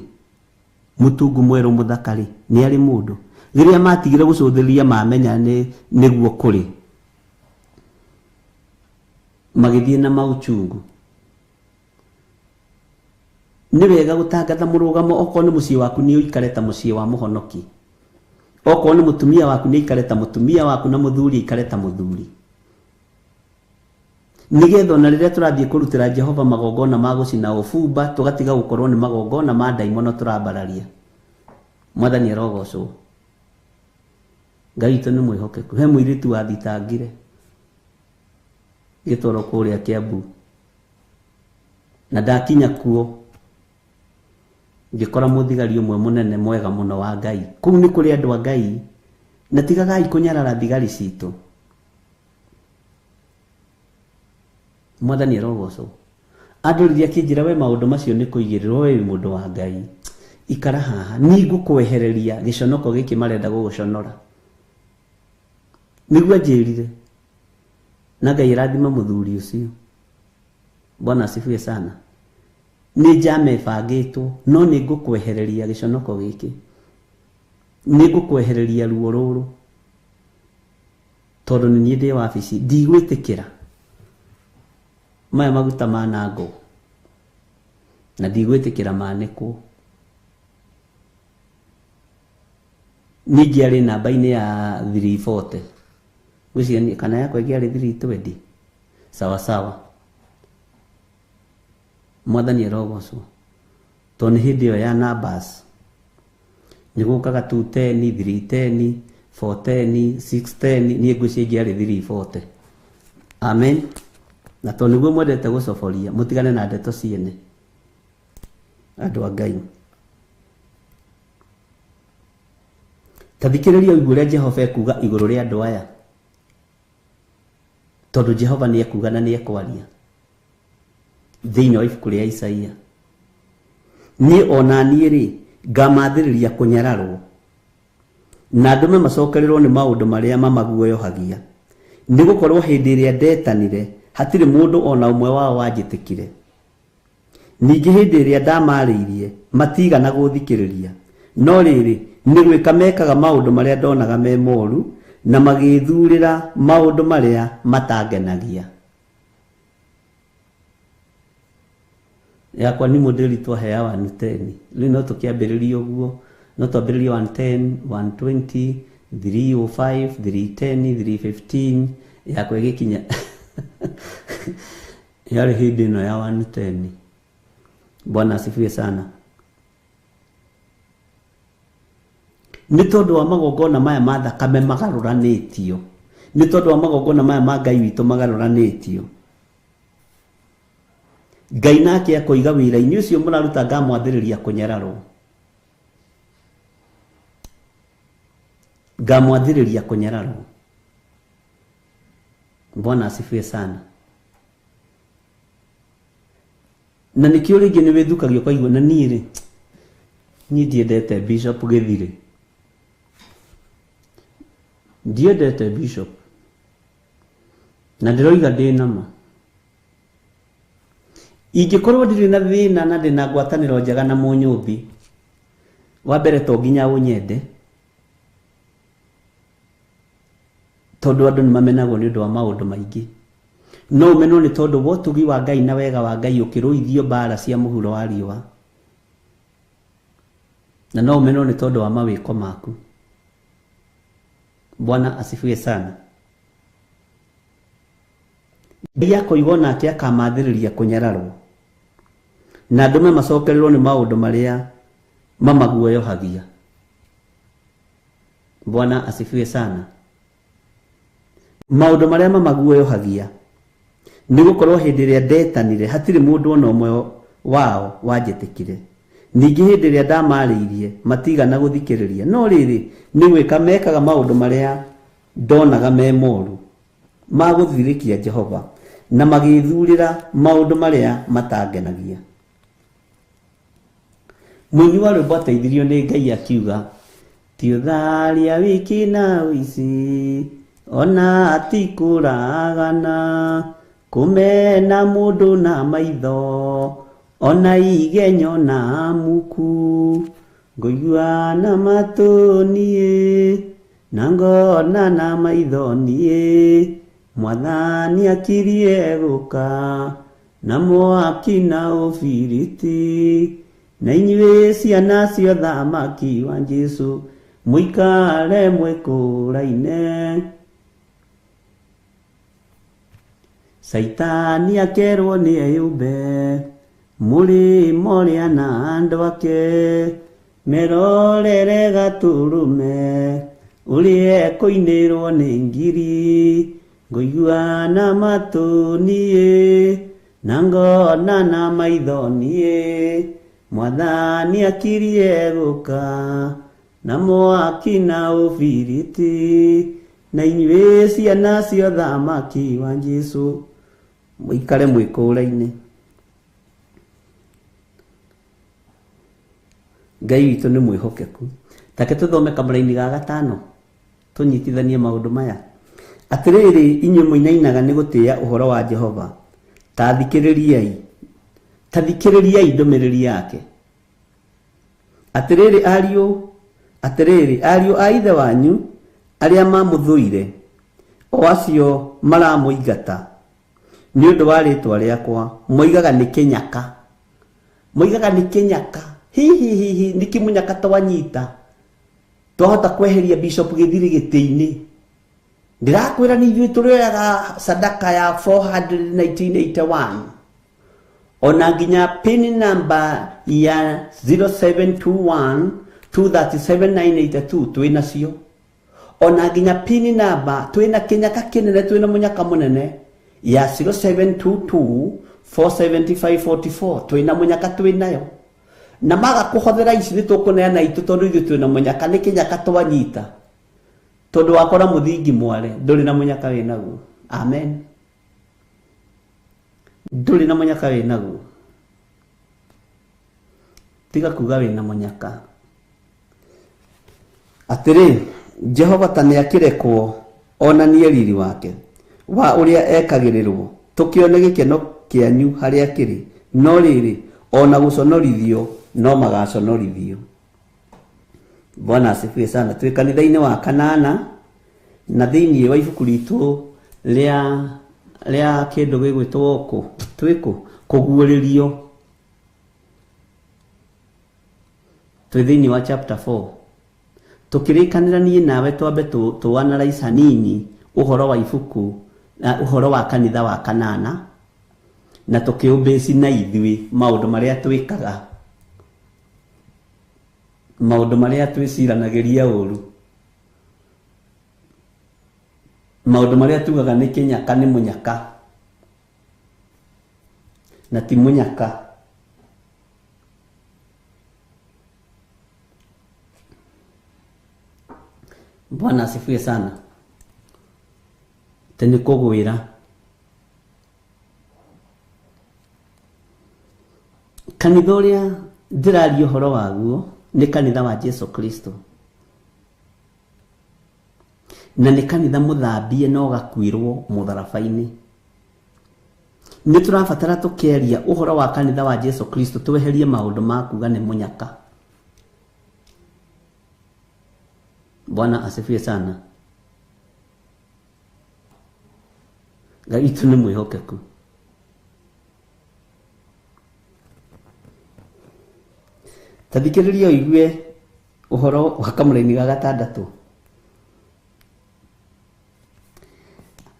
mũtungu mwerũ mũthaka rĩ, nĩ arĩ mũndũ. Rĩrĩa matigire gũcũthĩrĩria mamenya nĩguo kũrĩ, magĩthiĩ na mauchungu. Nĩ wega gũtangatha mũrũgamo okorwo nĩ mũciĩ waku nĩ ũikare ta mũciĩ wa mũhonoki, okorwo nĩ mũtumia waku nĩ aikare ta mũtumia waku na mũthuri aikare ta mũthuri, nĩgetha ona rĩrĩa tũrathiĩ kũrutĩra Jehova magongona ma gũcina ũbumba tũgatiga gũkorwo nĩ magongona ma ndaimono tũrambararia. Mwathani arogocwo. Ngai witũ nĩ mwĩhokeku. He mũirĩtu wathitangire gĩtoro kũrĩa Kiambu, na ndakinya kuo ngĩkora mũthigari ũmwe mũnene mwega mũno wa Ngai. Kũu nĩ kũrĩ andũ a Ngai, na tigagai kũnyarara thigari citũ. Mwathani arogocwo. Andũ rĩrĩa kĩnjĩra we maũndũ macio nĩ kũigĩrĩrwo we mũndũ wa Ngai, ikara haha nĩ ngũkwehereria gĩconoko gĩkĩ marenda gũgũconora. Nĩguo anjĩrire, na Ngai rathima mũthuri ũcio. Bwana asifiwe sana. Nĩ njame bangĩtwo no nĩ ngũkwehereria gĩconoko gĩkĩ, nĩ ngũkwehereria ruo rũrũ tondũ nĩ niĩ ndĩ wabici, ndigwĩtĩkĩra maya maguta manangwo na ndigwĩtĩkĩra manĩkwo. Ningĩ arĩ namba-inĩ ya 340 gwĩciria kana yakwa ĩngĩarĩ 320. Sawa sawa. Mwathani arogocwo. Tondũ nĩ hĩndĩ ĩyo ya numbers nĩ gũkaga 210, 310, 410, 610, niĩ ngwĩciria ĩngĩarĩ 340. Amen. Na tondũ nĩguo mwendete gũcoboria mũtigane na ndeto ciene andũ a Ngai. Tathikĩrĩria ũigũ ũrĩa Jehova ekuga igũrũ rĩa andũ aya, tondũ Jehova nĩ ekuga na nĩ ekwaria thĩinĩ wa ibuku rĩa Isaia. Niĩ ona niĩ rĩ ngamathĩrĩria kũnyararwo na ndũme macokererwo nĩ maũndũ marĩa mamaguoyohagia, nĩ gũkorwo hĩndĩ ĩrĩa ndetanire hatire mundu ona umwe wao wanjitikire. Ningi hindi iria ndamariirie matigana guthikiriria, no riri ni gwika mekaga maundu maria ndonaga me moru na magithurira maundu maria matangenagia. Yakwa ni modeli twahea 110 riu no tukiambiriria uguo, no twambiriria 110 120 305 310 315 yakwa igikinya yari hindi no ya 110. Bwana asifiwe sana. Ni tondu wa magongona maya ma thakame magaruranitio, ni tondu wa magongona maya ma Ngai witu magaruranitio. Ngai nake akoiga wira-ini ucio muraruta ngamwathiriria kunyararwo, ngamwathiriria kunyararwo. Bwana asifiwe sana. Na nikio ringi ni withukagio kwaigua na niĩ ndiendete Bishop Githiri, ndiendete Bishop na ndiroiga ndinama. Ingikorwo ndiri na thina na ndina ngwataniro njega na munyumbi, wa mbere to nginya unyende, tondu andu ni mamenagwo ni undu wa maundu maingi. No umenwo ni tondu wa utugi wa Ngai na wega wa Ngai ukiruithio mbara cia muhuro wa riwa, na no umenwo ni tondu wa mawiko maku. Bwana asifiwe sana. Ngai akoigwo nake akamathiriria kunyararwo, na ndume macokererwo ni maundu maria mamaguoyohagia. Bwana asifiwe sana. Maundu maria mamaguoyohagia ni gukorwo hindi iria ndetanire hatire mundu ona umwe wao wanjitikire. Ningi hindi iria ndamariirie matigana guthikiriria, no riri ni gwika mekaga maundu maria ndonaga me moru ma guthirikia Jehova na magithurira maundu maria matangenagia. Munyi wa rwimbo ateithirio ni Ngai akiuga, ti utharia wiki na wici ona atikuragana, kumena mundu na maitho ona igenyo na muku, ngoigua na matu nie na ngona na maitho nie, Mwathani akirie guka na mwaki na ufiriti, na inyuĩ ciana cia thamaki wa Jesu muikare mwikuraine. Saitani akerwo ni eyumbe murimo ria na andu ake, merorere gaturume urie kuinirwo ni ngiri, ngoigua na matu nie na ngona na maitho nie, Mwathani akirie guka na mwaki na ufiriti, na inyuĩ ciana cia thamaki wa Jesu muikare mwikuraine. Ngai witu ni mwihokeku. Take tuthome kamũra-inĩ ga 5 tunyitithanie maundu maya. Atiriri inyuĩ muinainaga ni gutia uhoro wa Jehova, ta thikiririai ndumiriri yake. Atiriri ariũ a ithe wanyu aria mamuthuire, o acio maramuingata ni undu wa ritwa riakwa, moigaga ni kinyaka, hihi ni kimunyaka twanyita twahota kweheria Bishop Githiri giti-ini. Ndirakwira ni ithuĩ turioyaga sadaka ya 419.81 ona nginya pin number ya 0721 237 twina cio, ona nginya pin number twina kinyaka kinene, twina munyaka munene ya 0722 47544 twina munyaka twinayo, na maga kuhothera ici ni tukuneana itu tondu ithuĩ twina munyaka ni kinyaka twanyita, tondu wakora muthingi mware nduri na munyaka winaguo. Amen. Nduri na munyaka winaguo, tiga kuga wina munyaka. Atiri Jehova ta ni akirekwo ona ni riri wake wa uria ekagirirwo tukione gikeno kianyu haria kiri no riri ona guconorithio no magaconorithio. Bwana asifiwe sana. Twi kanitha-ini wa kanana na thiini wa ibuku ritu ria kindu gigwitwo kuguuririo. Twi thiini wa chapter 4 tukirikanira nie nawe twambe tu analyze hanini uhoro wa ibuku na uhoro wa kanitha wa kanana na tukiumbeci na ithui maundu maria twikaga, maundu maria twiciranagiria uru, maundu maria tugaga ni kinyaka ni munyaka na ti munyaka. Bwana asifiwe sana. Teni kugwira kanitha uria ndiraria uhoro waguo ni kanitha wa Jesu Kristo, na ni kanitha muthambie no gakwirwo mutharabaini. Ni turabatara tukeria uhoro wa kanitha wa Jesu Kristo, tweherie maundu ma kuga ni munyaka. Bwana asifiwe sana. Ngai itu ni mwihokeku. Tathikiriria igue uhoro wa kamuraini ga gatandatu.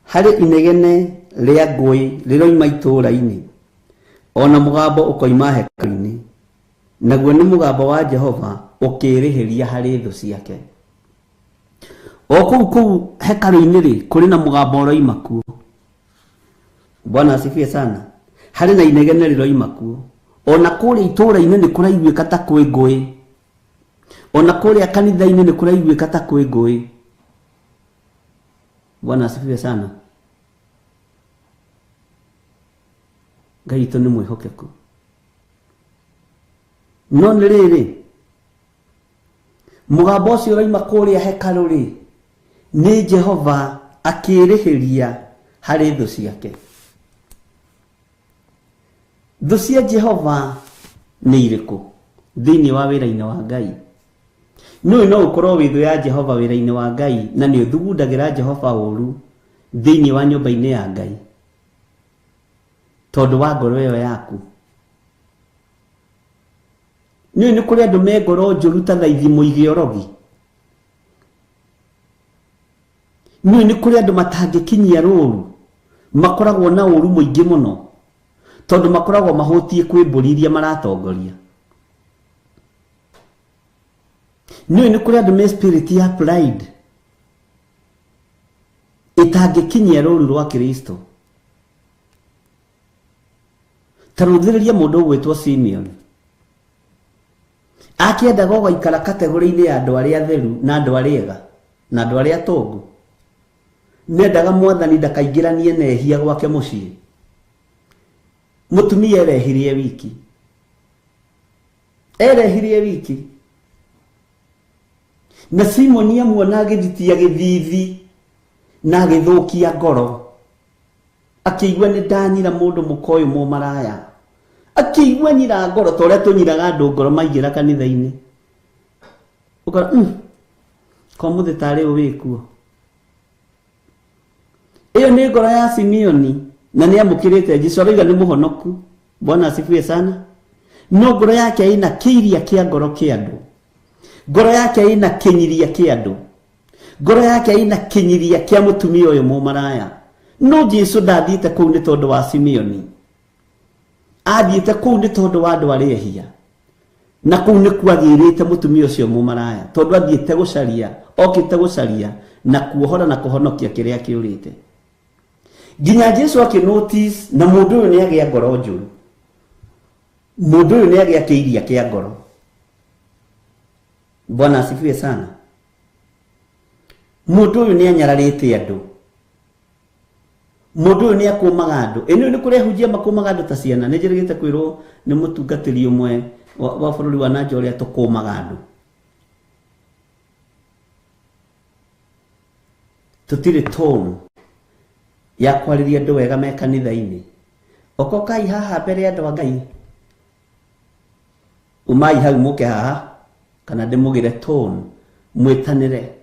Hari inegene ria ngui riroima itũũra-inĩ, ona mugambo ukoima hekalu-inĩ, naguo ni mugambo wa Jehova ukirihiria hari thu ciake. O kuu hekalu-inĩ ri kuri na mugambo uroima kuo. Bwana asifiwe sana. Hari na inegene riroima kuo. Ona kuri itũũra-inĩ ni kuraiguĩka ta kwĩ ngũĩ. Ona kuri kanitha-inĩ ni kuraiguĩka ta kwĩ ngũĩ. Bwana asifiwe sana. Ngai itu ni mwihokeku. No nĩ rĩrĩ, mugambo ũcio ũroima kũrĩa hekalu ri ni Jehova akĩrĩhĩria harĩ thũ ciake. Thũ cia Jehova nĩ irĩkũ thĩinĩ wa wĩra-inĩ wa Ngai? Nũũ no ũkorwo wĩ thũ ya Jehova wĩra-inĩ wa Ngai na nĩ ũthugundagĩra Jehova ũru thĩinĩ wa nyũmba-inĩ ya Ngai tondũ wa ngoro ĩyo yaku? Nĩ kũrĩ andũ me ngoro njũru ta thaithi mũige orogi. Nĩ kũrĩ andũ matangĩkinyia rũũru, makoragwo na ũru mũingĩ mũno tondũ makoragwo mahũtie kwĩmbũri iria maratongoria. Nĩ kũrĩ andũ me spirit ya pride itangĩkinyia rũũru rwa Kristo. Taruthĩrĩria mũndũ ũgwĩtwo Simeon. Akĩendaga gũgaikara kategori-inĩ ya andũ arĩa atheru na andũ arĩa ega na andũ arĩa atongu. Nendaga Mwathani ndakaingĩranie nehia gwake mũciĩ. Mũtumia erehirie wiki. Erehirie wiki. Na Simoni amuona agĩthitia gĩthithi na agĩthũkia ngoro. Akĩigua nĩ ndanyira mũndũ mũkoyo mũmaraya. Akĩigua nyira ngoro ta ũrĩa tũnyiraga andũ ngoro maingĩra kanitha-inĩ. Ũkora kwa mũthĩ tarĩ ũwĩkuo. Iyo nĩ ngoro ya Simeoni na nĩ amũkĩrĩte Jesũ, arauga nĩ mũhonoku. Bwana asifiwe sana. No ngoro yake ina kĩiria kĩa ngoro kĩa andũ. Ngoro yake ina kĩnyiria kĩa andũ. Ngoro yake ina kĩnyiria kĩa mũtumia ũyũ mũmaraya. No Jesũ ndathiĩte kũu nĩ tondũ wa Simeoni. Athiĩte kũu nĩ tondũ wa andũ arĩa ehia. Na kũu nĩ kwagĩrĩte mũtumia ũcio mũmaraya tondũ athiĩte gũcaria, okĩte gũcaria na kuohora na kũhonokia kĩrĩa kĩũrĩte. Nginya Jesũ akĩnotice na mũndũ ũyũ nĩ agĩa ngoro njũru. Mũndũ ũyũ nĩ agĩa kĩiria kĩa ngoro. Bwana asifiwe sana. Mũndũ ũyũ nĩ anyararĩte andũ. Mũndũ ũyũ nĩ akũmaga andũ. Ĩno nĩ kũrĩa hunjia makũmaga andũ ta ciana. Nĩ njĩrĩgĩte kwĩrwo nĩ mũtungatĩri ũmwe wa bũrũri wa nanja ũrĩa tũkũmaga andũ. Tũtirĩ tone ya kwariria andu wega me kanitha-ini. Okokai haha mbere ya andu a Ngai. Umai hau muke haha kana ndimugire tone mwitanire.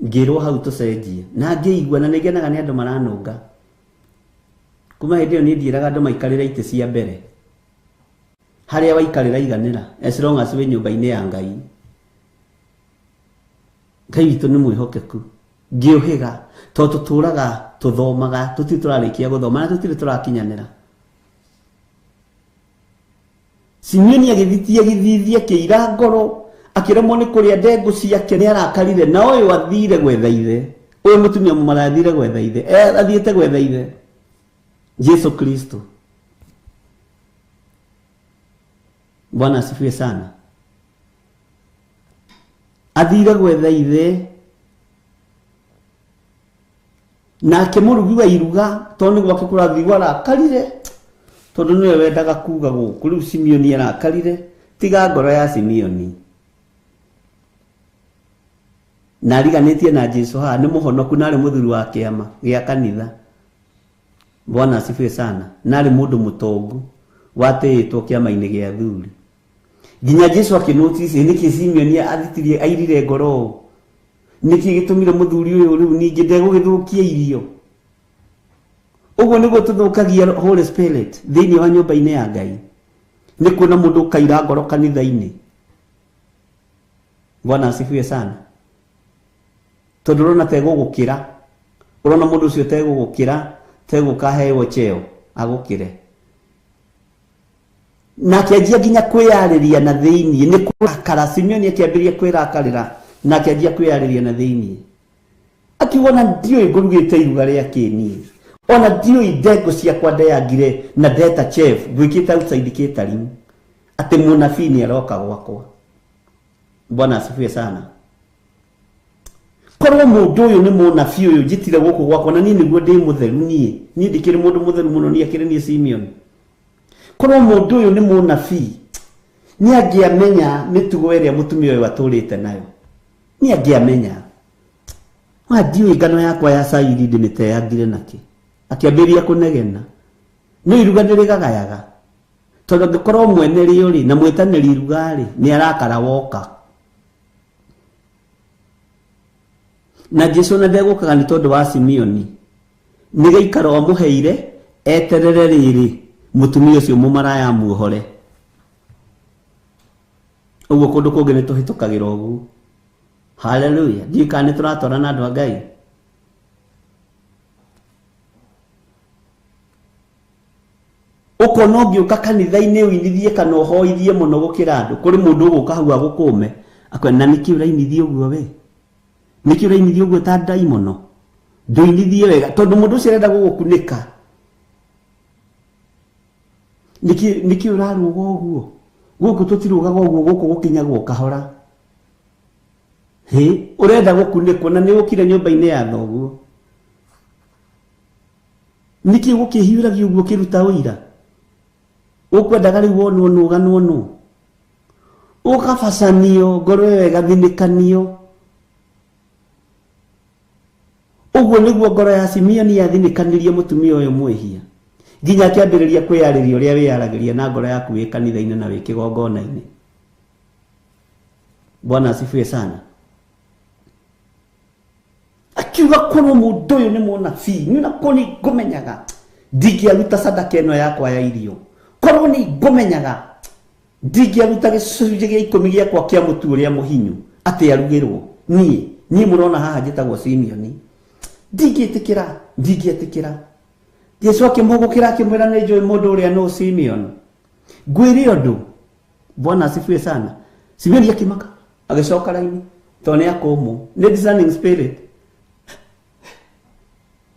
Ngirwo hau tucenjie na ngiigua na nigenaga ni andu maranunga. Kuma hindi iyo nindiraga andu maikarira ite cia mbere. Haria waikarira iganira as long as we nyumba-ini ya Ngai. Ngai witu ni mwihokeku. Ngiuhiga to tuturaga tuthomaga tutiturarikia guthoma na tutire turakinyanira. Simeoni agithitie githithie kiira ngoro akiremwo ni kuria ndengu ciake ni arakarire na uyu athire gwetha ithe. Uyu mutumia mumarathire gwetha ithe. Athiete gwetha ithe Yesu Kristo. Bwana asifiwe sana. Athire gwetha ithe na kemurugi wa iruga tondu gwake kurathigwa arakarire tondu niwe wendaga kuga guku riu Simeoni arakarire tiga ngoro ya Simeoni na ariganitie na Jesu ha ni muhonoku na ari muthuri wa kiama gia kanitha. Bwana asifiwe sana. Na ari mundu mutongu watitwo kiama-ini gia thuri nginya Jesu akinotice niki Simeoni athitirie airire ngoro niki gitumire muthuri uyu riu ningi ndegugithukia irio. Uguo niguo tuthukagia Holy Spirit thiini wa nyumba-ini ya Ngai. Ni kuona mundu kaira ngoro kanitha-ini. Bwana asifiwe sana. Tondu rona tegugukira urona mundu ucio tegugukira tegukahewo cheo agukire na kiajia ginya kwiyariria na thiini ni kurakara. Simeoni akiambiria kwirakarira na akiajia kwiyariria na thiini akiona ndio ngurugite iruga ria kini ona ndio ndengu ciakwa ndeyangire na ndeta chef gwikita outside catering ati munabii ni aroka gwakwa. Bwana asifiwe sana. Korwo mundu uyu ni munabii uyu njitire guku gwakwa na ni niguo ndi mutheru ni ndikiri mundu mutheru muno ni akire ni Simeoni. Korwo mundu uyu ni munabii ni angiamenya mitugo iria mutumia uyu aturite nayo. Ni angiamenya wa ndio igano yakwa ya sairi ndiniteyangire naki akiambiria kunegena ni iruga ndirigagayaga tondu ngikorwo mwene riuri na mwitaniri irugari ni arakara woka na Jesu na ndegukaga ni tondu wa Simeoni ni gaikaro amuheire eterere riri mutumia ucio mumaraya muhore. Uguo kundu kungi ni tuhitukagira uguo. Hallelujah. Ndikane turatora na andu a Ngai. Uko no ngiuka kanitha-ini winithie kana uhoithie muno gukira andu kuri mundu uguka hau agukume akwena niki urainithie uguo we niki urainithie uguo ta daimono nduinithie wega tondu mundu ucio arenda gugukunika niki uraruga uguo guku tutirugaga uguo guku gukinyagwo kahora urenda gukunikwo na ni ukire nyumba-ini ya thoguo niki gukihiragia uguo kiruta uira ukwendaga riu wonwo nuganwo nu ukabacanio ngoro wega thinikanio. Uguo niguo ngoro ya Simeoni yathinikanirie mutumia uyu mwihia nginya akiambiriria kwiyariria uria wiyaragiria na ngoro yaku wi kanitha-ini na wi kigongona-ini. Bwana asifiwe sana. Akiuga korwo mundu uyu ni munabii ni nakoni ngumenyaga ndingiaruta sadaka ino yakwa ya irio korwo ni ngumenyaga ndingiaruta gicunjĩ gĩa 10 gĩakwa kĩa mũtu ũrĩa mũhinyu ati arugirwo ni murona haha njĩtagwo Simeoni ndingĩtĩkĩra. Jesu akimugukira akimwira ni njũĩ mundu ũrĩa no Simeoni ngwĩre ũndũ. Bwana asifiwe sana. Simeoni akimaka agicoka raini to ni akomo ni discerning spirit.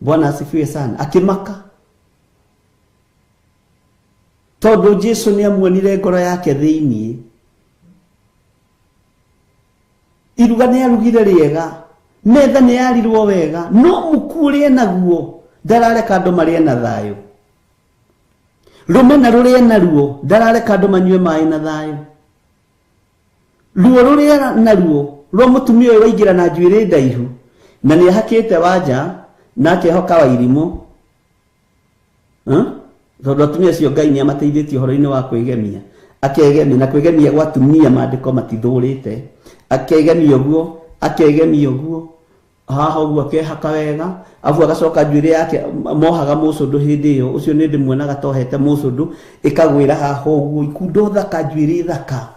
Bwana asifiwe sana. Akimaka tondu Jesu ni amuonire ngoro yake thiini. Iruga ni arugire riega metha ni yarirwo wega no mukurie naguo ndarareka andu marie na thayo. Rumena rurie naruo ndarareka andu manyue mai na thayo. Ruo rurie naruo rwa mutumia uyu waingira na njuire ndaihu na ni ahakite wanja nake hoka wa irimo tondu atumia acio Ngai ni amateithĩtie ũhoro-inĩ wa kwĩgemia, akegemia na kwĩgemia gwa atumia maandĩko matithũrĩte, akegemia ũguo haha ũguo akehaka wega, afu agacoka njuĩrĩ yake mohaga mũcũndũ hĩndĩ ĩyo, ũcio nĩ ndĩmuonaga tohete mũcũndũ ĩkagwĩra haha ũguo, ikundo thaka, njuĩrĩ thaka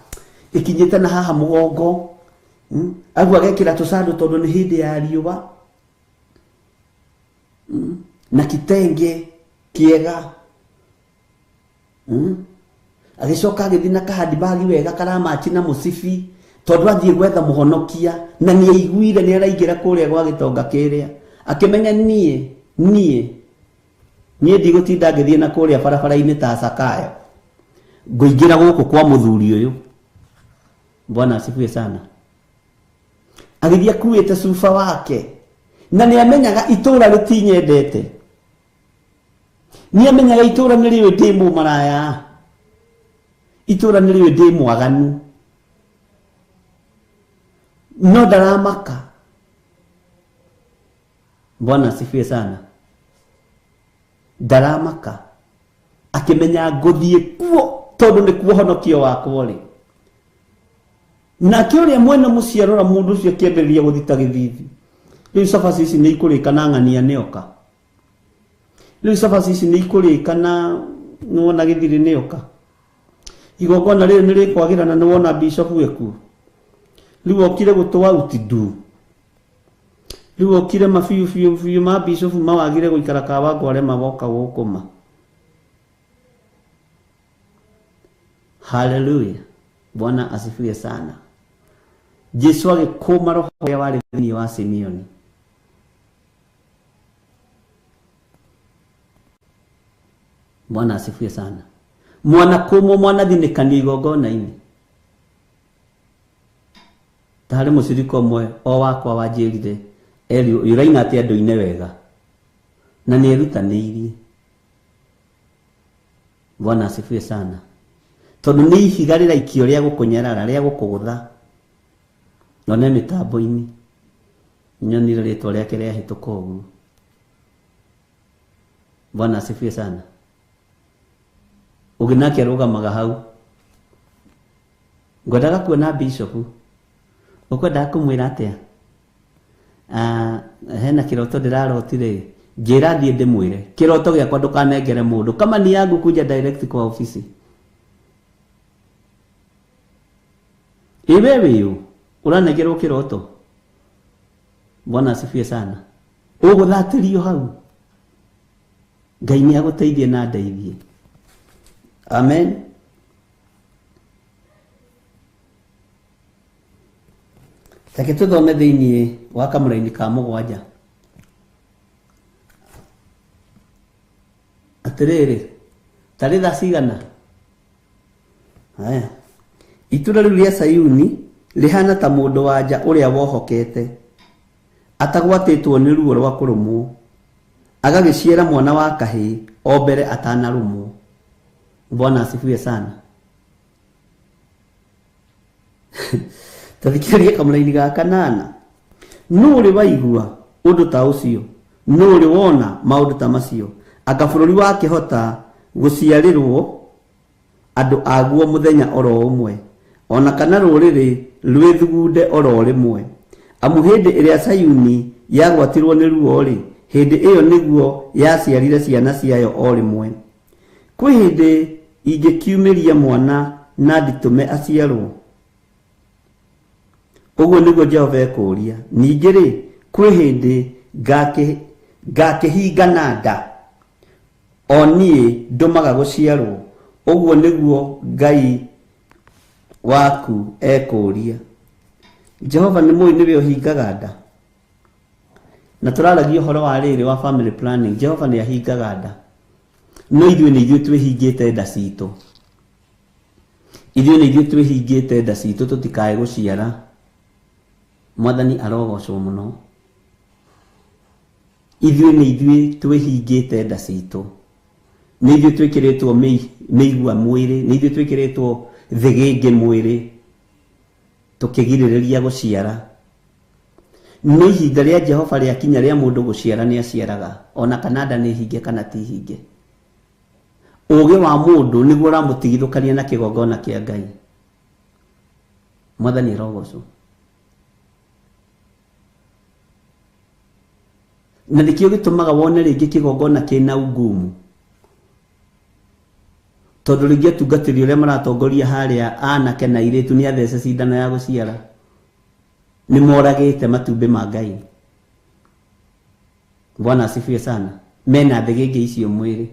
ikinyĩte na haha mũgongo, afu agekĩra tũcandũ tondũ nĩ hĩndĩ ya riũa, na kitenge kiega, agicoka agĩthiĩ na kahadibagi wega karamachi na mũcibi tondu athiĩ gwetha mũhonokia, na nĩ aiguire nĩ araingĩra kũrĩa gwa gĩtonga kĩrĩa akĩmenya niĩ ndigũtinda ngĩthiĩ na kũrĩa barabara-inĩ ta Sakayo, ngũingĩra gũkũ kwa mũthuri ũyũ. Bwana asifiwe sana. Agĩthiĩ akuĩte cuba wake, na nĩ amenyaga itũũra rĩtinyendete, nĩ amenyaga itũũra nĩ rĩũĩ ndĩ mũmaraya, itũũra nĩ rĩũĩ ndĩ mwaganu, no ndaramaka. Bwana asifiwe sana. Ndaramaka, akimenya ngũthiĩ kuo tondu nĩ kuo honokio wakwa rĩ. Na kĩũrĩa mwene mũciarora mũndũ ũcio akĩambĩrĩria gũthita gĩthithi. Rĩu cabaci ici nĩ ikũrĩka na ng'ania nĩoka. Rĩu cabaci ici nĩ ikũrĩka na nĩwona gĩthiri nĩoka. Igongona rĩrĩ nĩ rĩkwagĩrana nĩwona bishop wekuo. Rĩu okire gũtũa utindu. Rĩu okire mabiũ ma bishop mawagire gũikara Kawangware magoka gũkũma. Hallelujah. Bwana asifiwe sana. Jesu agĩkũma roho ũrĩa warĩ thĩinĩ wa Simeoni. Bwana asifiwe sana. Mwana kũmwo mwana thinĩkanio igongona-inĩ. Tarĩ mũciriko ũmwe o wakwa wanjĩrire ĩraina atĩ andũ-inĩ wega na nĩ erutanĩirie. Bwana asifiwe sana. Tondu nĩ ihiga rĩraikio rĩa gũkũnyarara, rĩa gũkũgũtha. None mĩtambo-inĩ nyonire rĩtwa rĩake rĩahĩtũka ũguo. Bwana asifiwe sana. Ũngĩ nake arũgamaga hau. Ngwendaga kuona bishop. Ũkwendaga kũmwĩra atĩa? Hena kĩroto ndĩrarotire. Njĩra thiĩ ndĩmwĩre. Kĩroto gĩakwa ndũkanengere mũndũ. Kama ni yangu kuja direct kwa ofisi. Iwe wĩũ ũranengerwo kĩroto. Bwana asifiwe sana. Ũgũthatĩrio hau. Ngai nĩ agũteithie na ndeithie. Amen. Reke tũthome thĩinĩ wa kamũra-inĩ ka mũgwanja. Atĩrĩrĩ, tarĩ thaa cigana? Haya. Itũũra rĩu rĩa Sayuni rĩhana ta mũndũ wa nja ũrĩa wohokete, atagwatĩtwo nĩ ruo rwa kũrũmwo, agagĩciara mwana wa kahĩĩ o mbere atanarũmwo. Bwana asifiwe sana. Tathikĩrĩria kamũra-inĩ ga kanana. Nũ ũrĩ waigua ũndũ ta ũcio? Nũ ũrĩ wona maũndũ ta macio? Anga bũrũri wakĩhota gũciarĩrwo andũ aguo mũthenya oro ũmwe, ona kana rũrĩrĩ rwĩthugunde oro rĩmwe? Amu hĩndĩ ĩrĩa Sayuni yagwatirwo nĩ ruo rĩ, hĩndĩ ĩyo nĩguo yaciarire ciana ciayo o rĩmwe. Kwĩ hĩndĩ ingĩkiumĩria mwana na nditũme aciarwo? Ũguo nĩguo Jehova ekũria. Ningĩ rĩ, kwĩ hĩndĩ ngakĩhinga na nda, o niĩ ndũmaga gũciarwo? Ũguo nĩguo Ngai waku ekũria. Jehova nĩ mũĩ nĩwe ũhingaga nda. Na tũraragia ũhoro wa rĩrĩ wa family planning. Jehova nĩ ahingaga nda. No ithuĩ nĩ ithuĩ twĩhingĩte nda citũ. Ithuĩ nĩ ithuĩ twĩhingĩte nda citũ tũtikae gũciara. Mwathani arogocwo mũno. Ithuĩ nĩ ithuĩ twĩhingĩte nda citũ. Nĩ ithuĩ twĩkĩrĩtwo mĩigua mwĩrĩ, nĩ ithuĩ twĩkĩrĩtwo thĩgĩngĩ mwĩrĩ, tũkĩgirĩrĩria gũciara. no ihinda rĩa Jehova rĩa kinya rĩa mũndũ gũciara nĩ aciaraga, ona kanada nĩ hinge kana ti hinge. Ũũgĩ wa mũndũ nĩguo ũramũtigithũkania na kĩgongona kĩa Ngai. Mwathani arogocwo. Na nĩkĩo gĩtũmaga wone rĩngĩ kĩgongona kĩna ungumu, tondũ rĩngĩ atungatĩri ũrĩa maratongoria harĩa anake na airĩtu nĩ athece cindano ya gũciara, nĩ moragĩte matumbĩ ma Ngai. Bwana asifiwe sana. Mena thegenge icio mwĩrĩ.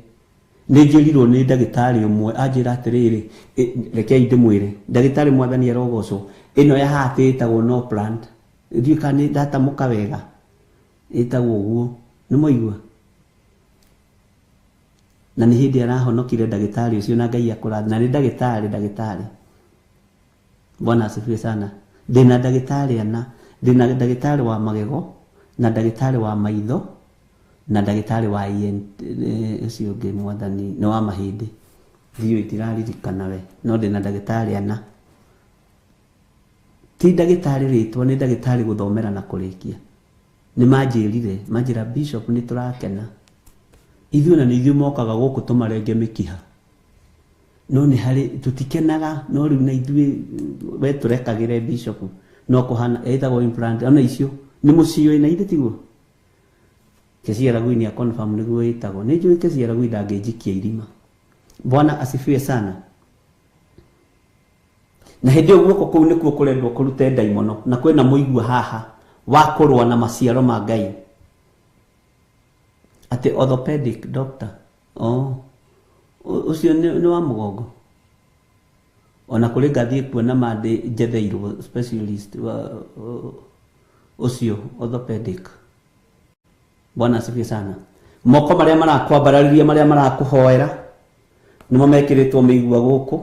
Nĩ njĩrirwo nĩ ndagĩtarĩ ũmwe anjĩra atĩrĩrĩ, rekei ndĩmwĩre, ndagĩtarĩ Mwathani arogocwo, ĩno ya heart ĩtagwo no plant, ndiũĩ kana nĩ ndatamũka wega, ĩtagwo ũguo, nĩ mũigua. Na nĩ hĩndĩ arahonokire ndagĩtarĩ ũcio na Ngai akũrathima, na nĩ ndagĩtarĩ. Bwana asifiwe sana. Ndĩna ndagĩtarĩ ana, ndĩna ndagĩtarĩ wa magego, na ndagĩtarĩ wa maitho, na ndagĩtarĩ wa ũcio ũngĩ Mwathani nĩ wa mahĩndĩ. Ndiũĩ itiraririkana we, no ndĩna ndagĩtarĩ ana. Ti ndagĩtarĩ rĩtwa, nĩ ndagĩtarĩ gũthomera na kũrĩkia. Nĩ manjĩrire, manjĩra Bishop nĩ tũrakena. Ithuĩ na nĩ ithuĩ mokaga gũkũ tũmarenge mĩkiha. No nĩ harĩ tutikenaga, no rĩu na ithuĩ we tũrekagĩre Bishop, no kũhana etagwo implant, ona icio nĩ mũciĩ na ithe tiguo. Kesiara Gui ni confirm niguo ĩtagwo. Nĩ njũĩ Kesiara Gui ndangĩnjikia irima. Bwana asifiwe sana. Na hĩndĩ ĩyo guoko kũu nĩkuo kũrendwo kũrute ndaimono, na kwĩna mũigua haha wa kũrũa na maciaro ma Ngai. Ati orthopedic doctor. Ucio nĩ wa mũgongo. Ona kũrĩ ngathiĩ kuona mandĩ njetheirwo specialist ucio orthopedic. Bwana asifiwe sana. Moko marĩa marakwambarariria marĩa marakũhoera nĩmo mekĩrĩtwo mĩigua gũkũ.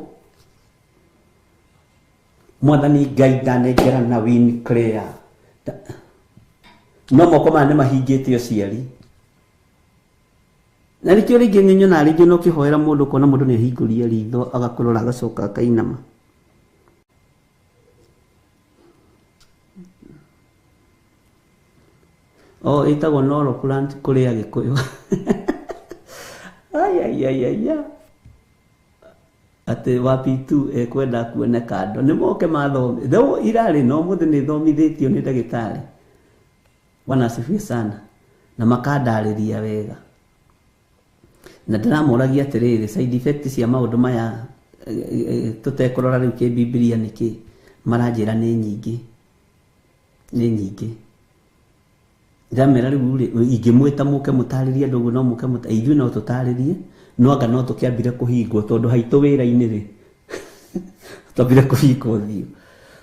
Mwathani Ngai ndanengera na win clear. No moko maya nĩ mahingĩte ũciari. Na rĩkĩo rĩngĩ nĩ nyona rĩngĩ no kĩhoera mũndũ kona mũndũ nĩ ahingũria ritho agakũrora agacoka akainama. Ĩtagwo noro plant kũrĩa Gĩkũyũ. Ai. Ati wapi tu kwenda kuoneka ndo nĩ moke mathome. Though irarĩ no mũthĩ nĩ thomithĩtio nĩ ndagĩtarĩ. Bwana asifiwe sana. Na makandarĩria wega. Na ndĩramũragia atĩrĩrĩ, side effects cia maũndũ maya tũtekũrora rĩu kĩ Biblia nĩkĩ maranjĩra nĩ nyingĩ. Ndamera rĩu ingĩmwĩta mũke mũtarĩrie andũ ũguo no mũke ithuĩ no tũtarĩrie, no anga no tũkĩambire kũhingwo tondũ haitũ wĩra-inĩ rĩ tũambire kũhingwo thiũ.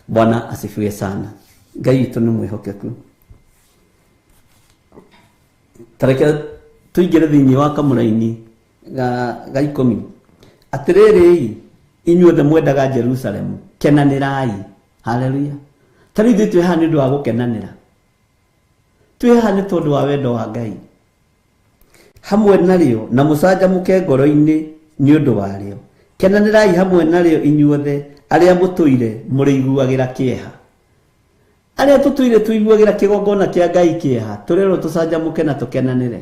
Bwana asifiwe sana. Ngai witũ nĩ mwĩhokeku. Tareke tuingĩre thĩinĩ wa kamũra-inĩ ga 10. Atĩrĩrĩ, inyuothe mwendaga Jerusalemu, kenanĩrai. Haleluya. Tarĩ ithuĩ twĩ haha nĩ ũndũ wa gũkenanĩra. Twĩ haha nĩ tondũ wa wendo wa Ngai. Hamwe narĩo na mũcanjamũke ngoro-inĩ nĩ ũndũ warĩo. Kenanĩrai hamwe narĩo inyuothe arĩa mũtũire mũrĩiguagĩra kĩeha. Arĩa tũtũire tũiguagĩra kĩgongona kĩa Ngai kĩeha, tũrerwo tũcanjamũke na tũkenanĩre.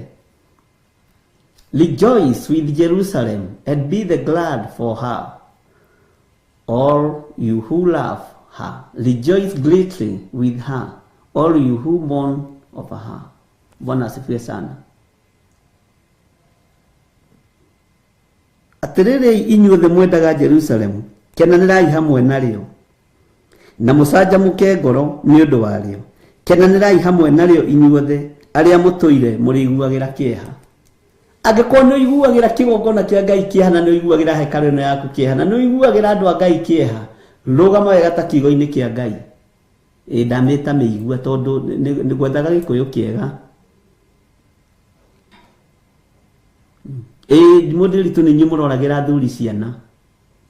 Rejoice with Jerusalem and be the glad for her. All you who love her, rejoice greatly with her. All you who mourn over her. Bwana asifiwe sana. Atĩrĩrĩ inyuothe mwendaga Jerusalemu, kenanĩrai hamwe narĩo. Na mũcanjamũke ngoro nĩ ũndũ warĩo. Kenanĩrai hamwe narĩo inyuothe arĩa mũtũire mũrĩiguagĩra kĩeha. Angĩkorwo nĩ ũiguagĩra kĩgongona kĩa Ngai kĩeha na nĩ ũiguagĩra hekarũ ĩno yaku kĩeha na nĩ ũiguagĩra andũ a Ngai kĩeha, rũgama wega ta kiugo-inĩ kĩa Ngai. Ndamĩta mĩigua tondũ nĩ gwethaga Gĩkũyũ kĩega. Mũndũ ritũ nĩ inyuĩ mũroragĩra athuri ciana.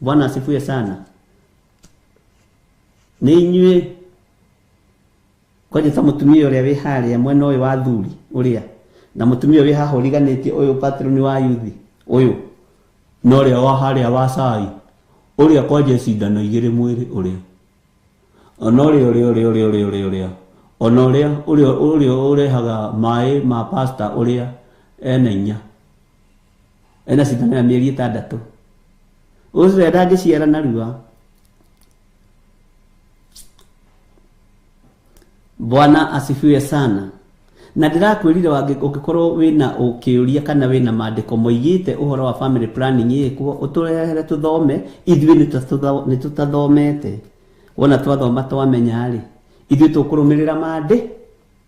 Bwana asifiwe sana. Nĩ inyuĩ kwanja ta mũtumia ũrĩa wĩ harĩa mwena ũyũ wa athuri ũrĩa na mũtumia ũyũ wĩ haha ũriganĩtie ũyũ patron wa yuthi ũyũ na ũrĩa wa harĩa wa cai ũrĩa kwanja cindano igĩrĩ mwĩrĩ ũrĩa ona ũrĩa ona uria urehaga mai ma pasta uria ena inya ena cindano ya mieri 6 ucio ndangiciara narua. Bwana asifiwe sana. Na ndirakwirire ungikorwo wina ukiuria kana wina maandiko moigite uhoro wa family planning yikuo uturehere tuthome ithuĩ nĩ tutathomete wona twathoma twamenya rĩ ithuĩ tukurumirira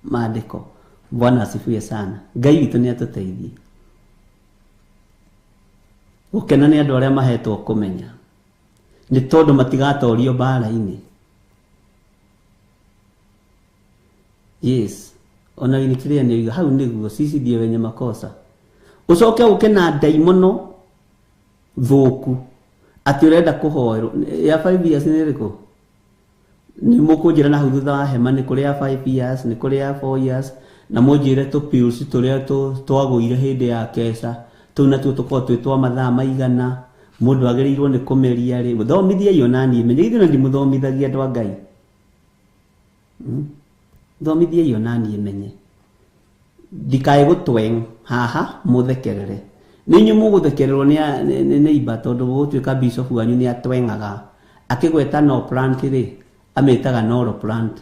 maandiko. Bwana asifiwe sana. Ngai witũ nĩ atuteithie gukena nĩ andũ arĩa mahetwo kumenya nĩ tondũ matigatorio mbara-inĩ. Yes, ona winikiria ni hau niguo sisi ndiye wenye makosa. Ucoke ukena daimono thuku ati urenda kuhoerwo ya 5 years ni riko ni mukunjira na huthu tha hema ni kuri ya 5 years ni kuri ya 4 years na munjire tu pills turia twaguire hindi ya kesa tu na tu tukoo twitwa mathaa maigana mundu agerirwo ni kumeria ri muthomithia iyo nani menye ithu ndi muthomithagia andu a Ngai. Thomithia iyo nani imenye ndikae gutweng haha muthekerere ninyu muguthekererwo ni neighbor tondu gutwika bishop wanyu ni atwengaga akigweta no plant ri ametaga no plant.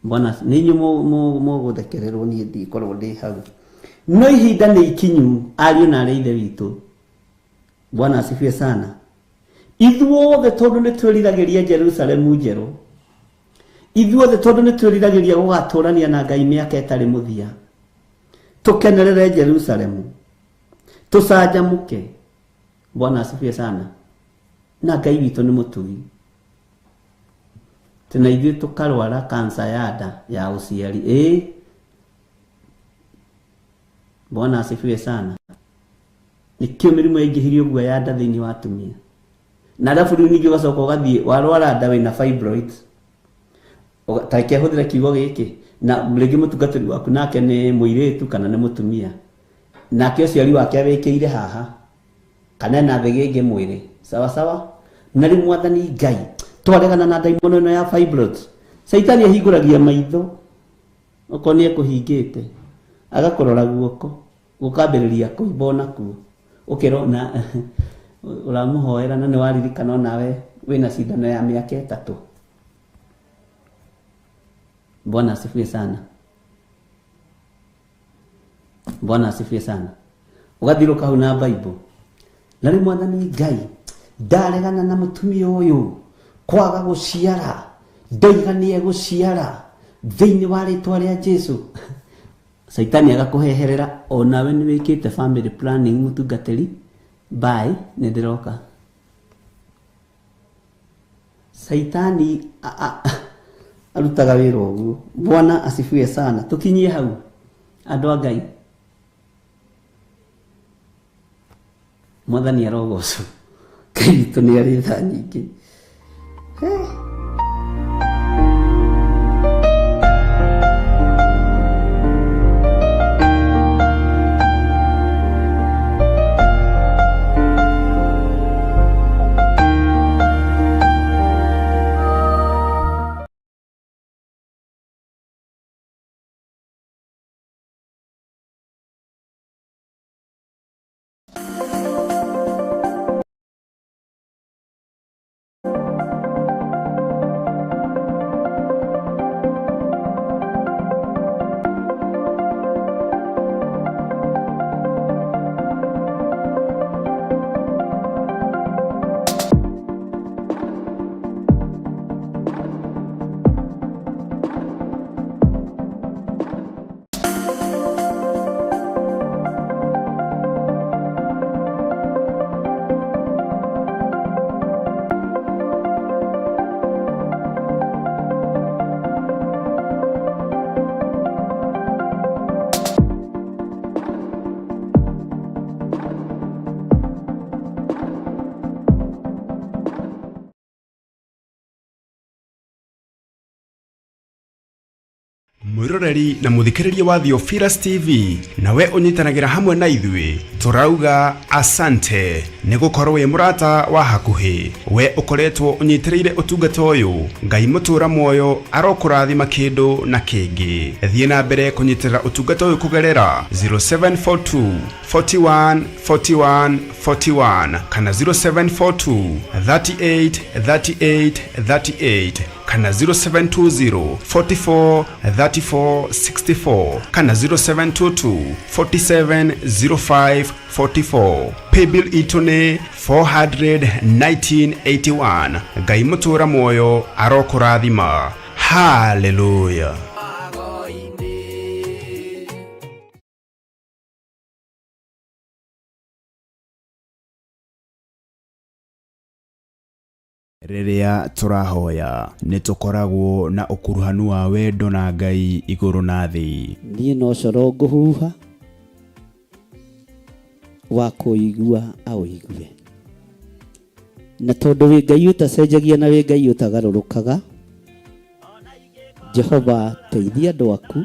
Bwana ninyu muguthekererwo ni ndikorwo ndi hau no ihinda ni ikinyu ariu na reithe witu. Bwana asifiwe sana. Ithuothe tondu ni twiriragiria Jerusalemu njeru ithuothe tondu ni twiriragiria gugaturania na Ngai miaka itari muthia tukenerere Jerusalemu tucanjamuke. Bwana asifiwe sana. Na Ngai witu ni mutugi tena ithuĩ tukarwara kansa ya nda ya uciari Bwana asifiwe sana. Nikio mirimu yaingĩhirie ũguo ya nda thĩinĩ wa atumia na alafu rĩu ningĩ ũgacoka ũgathiĩ warwara nda wĩna fibroids take huthira kiugo giki na rĩngĩ mũtungatĩri waku nake nĩ mũirĩtu kana nĩ mũtumia nake ũciari wake awĩkĩire haha kana na thĩgĩngĩ mwĩrĩ sawa sawa na rĩu Mwathani Ngai twaregana na ndaimono ĩno ya fibroids. Saitani ahingũragia maitho okorwo nĩ ekũhingĩte agakũrora guoko gũkambĩrĩria kũimba nakuo ũkĩrona ũramũhoera na nĩ waririkana nawe wĩna cindano ya mĩaka 3. Bwana asifiwe sana. Bwana asifiwe sana. Ugathiruka hau na Bible na rĩu Mwathani Ngai ndaregana na mũtumia ũyũ kwaga gũciara ndoiganie gũciara thĩinĩ wa rĩtwa rĩa Jesu. Saitani agakuheherera onawe nĩ wĩkĩte family planning mũtungatĩri bye nĩ ndĩroka. Saitani arutaga wĩra ũguo. Bwana asifiwe sana. Tukinyie hau andũ a Ngai. Mwathani arogocwo. Ngai witũ nĩ arĩ tha nyingĩ. mwiroreri na muthikiriria wa Theophilus TV nawe unyitanagira hamwe na ithui turauga asante ni gukorwo wi murata wa hakuhi we ukoretwo unyitireire utungata uyu ngai mutura moyo arokurathima kindu na kingi thie na mbere kunyitirira utungata uyu kugerera 0742 41 41 41 kana 0742 38 38 38 kana 0720 44 34 64 kana 0722 47 05 44 paybill itune 41981 ngai mutura moyo arokurathima. Hallelujah. Riria turahoya nitukoragwo na ukuruhanu wa wendo na ngai iguru na thi. Nie no coro nguhuha wa kuigua au igue na tondu wi ngai utacenjagia na wi ngai utagarurukaga. Jehova teithia andu aku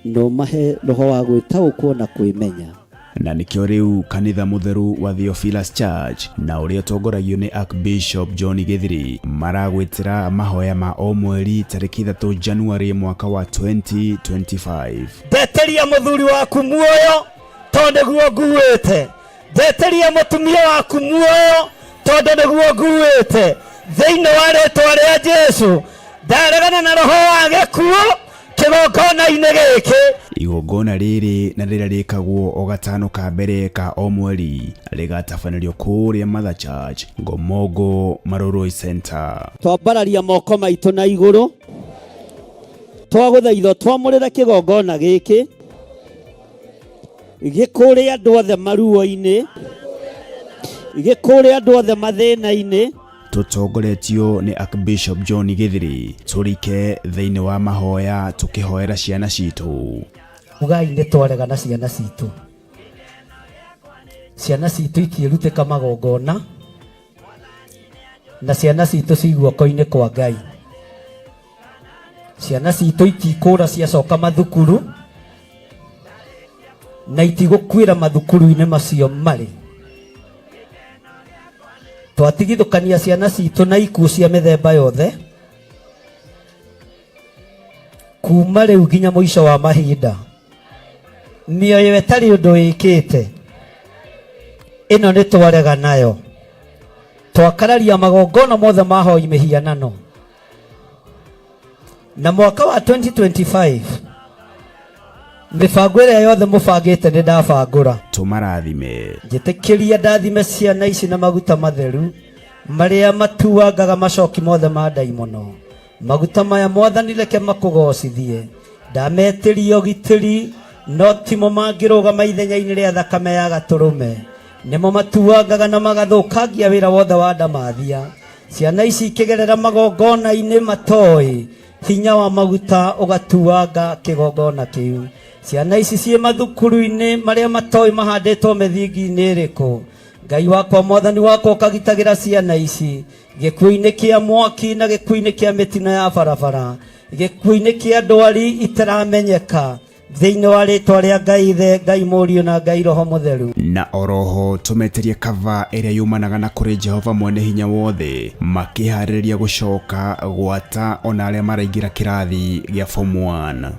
no mahe roho wa gwitaukwo na kwimenya. Na nikio riu kanitha mutheru wa Theophilus Church na uria tongoragio ni Archbishop John Githiri maragwitira mahoya ma o mweri tariki 3 January mwaka wa 2025. Ndeteria muthuri waku muoyo tondu niguo nguite. Ndeteria mutumia waku muoyo tondu niguo nguite. Thiini wa ritwa ria Jesu ndaregana na roho wa gikuo kigongona-ini giki. Igongona riri na rira rikagwo o gatano ka mbere ka o mweri rigatabanĩrio kuria Mother Church Ngomongo Maroroi Center. Twambararia moko maitu na iguru twaguthaitho twamurira kigongona giki gikuria andu othe maruo-ini gikuria andu othe mathĩna-ini. Tutongoretio ni Archbishop John Githiri turike thiini wa mahoya tukihoera ciana citu. Ugai ni twarega na ciana citu. Ciana citu ikiruteka magongona na ciana citu ciguoko-ini kwa Ngai. Ciana citu itikura ciacoka mathukuru na itigukwira mathukuru-ini macio mari. Twatigithukania ciana citu na ikuo cia mithemba yothe kuma riu nginya muico wa mahinda. Mioyo etari undu ikite ino ni twarega nayo. Twakararia magongona mothe mahoi mihianano na mwaka wa 2025 mibango iria yothe mubangite ni ndabangura. Tumarathime njitikiria ndathime ciana ici na maguta matheru maria matuangaga macoki mothe ma ndaimono. Maguta maya mwathani reke makugocithie. Ndametirio gitiri no timo mangirugama ithenya-ini ria thakame ya gaturume. Nimo matuangaga na magathukangia wira wothe wa ndamathia. Ciana ici ikigerera magongona-ini matoi hinya wa maguta ugatuanga kigongona kiu. Ciana ici cie mathukuru-ini maria matoi mahanditwo mithingi-ini iriku. Ngai wakwa mwathani wakwa ukagitagira ciana ici gikuo-ini kia mwaki na gikuo-ini kia mitino ya barabara, gikuo-ini kia ndwari itaramenyeka thiini wa ritwa ria Ngai the Ngai Mũriũ na Ngai Roho Mutheru. Na oroho tumeterie kava iria yumanaga na kuri Jehova mwene hinya wothe makihariria gucoka gwata ona aria maraingira kirathi gia form 1.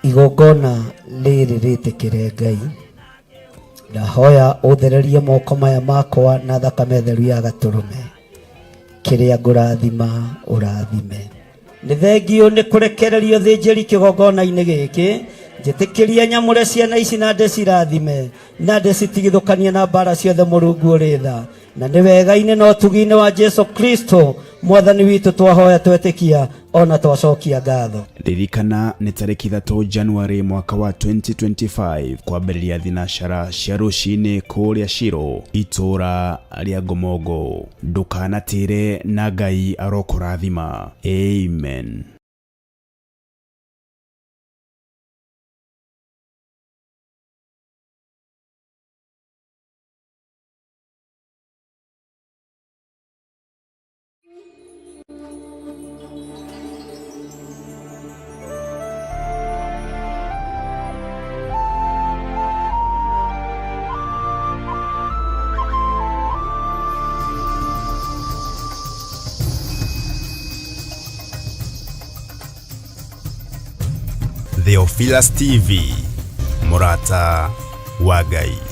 Igongona riri ritikire Ngai. Ndahoya uthererie moko maya makwa na thakame theru ya gaturume. Kiria ngurathima urathime. Ni thengio ni kurekererio thinjiri kigongona-ini giki. Njitikiria nyamure ciana ici na ndecirathime na ndecitigithukanie na mbara ciothe Mũrungu ũrĩ tha. Na nĩ wega-inĩ na ũtugi-inĩ wa Jesu Kristo mwathani witũ twahoya twetikia ona twacokia ngatho. Ririkana ni tariki 3 January mwaka wa 2025 kwambĩrĩria thinashara cia rũcinĩ kũrĩa Shiro itura ria Ngomongo. Ndukanatĩre na Ngai arokũrathima. Amen. Theophilus TV, Murata wa Ngai.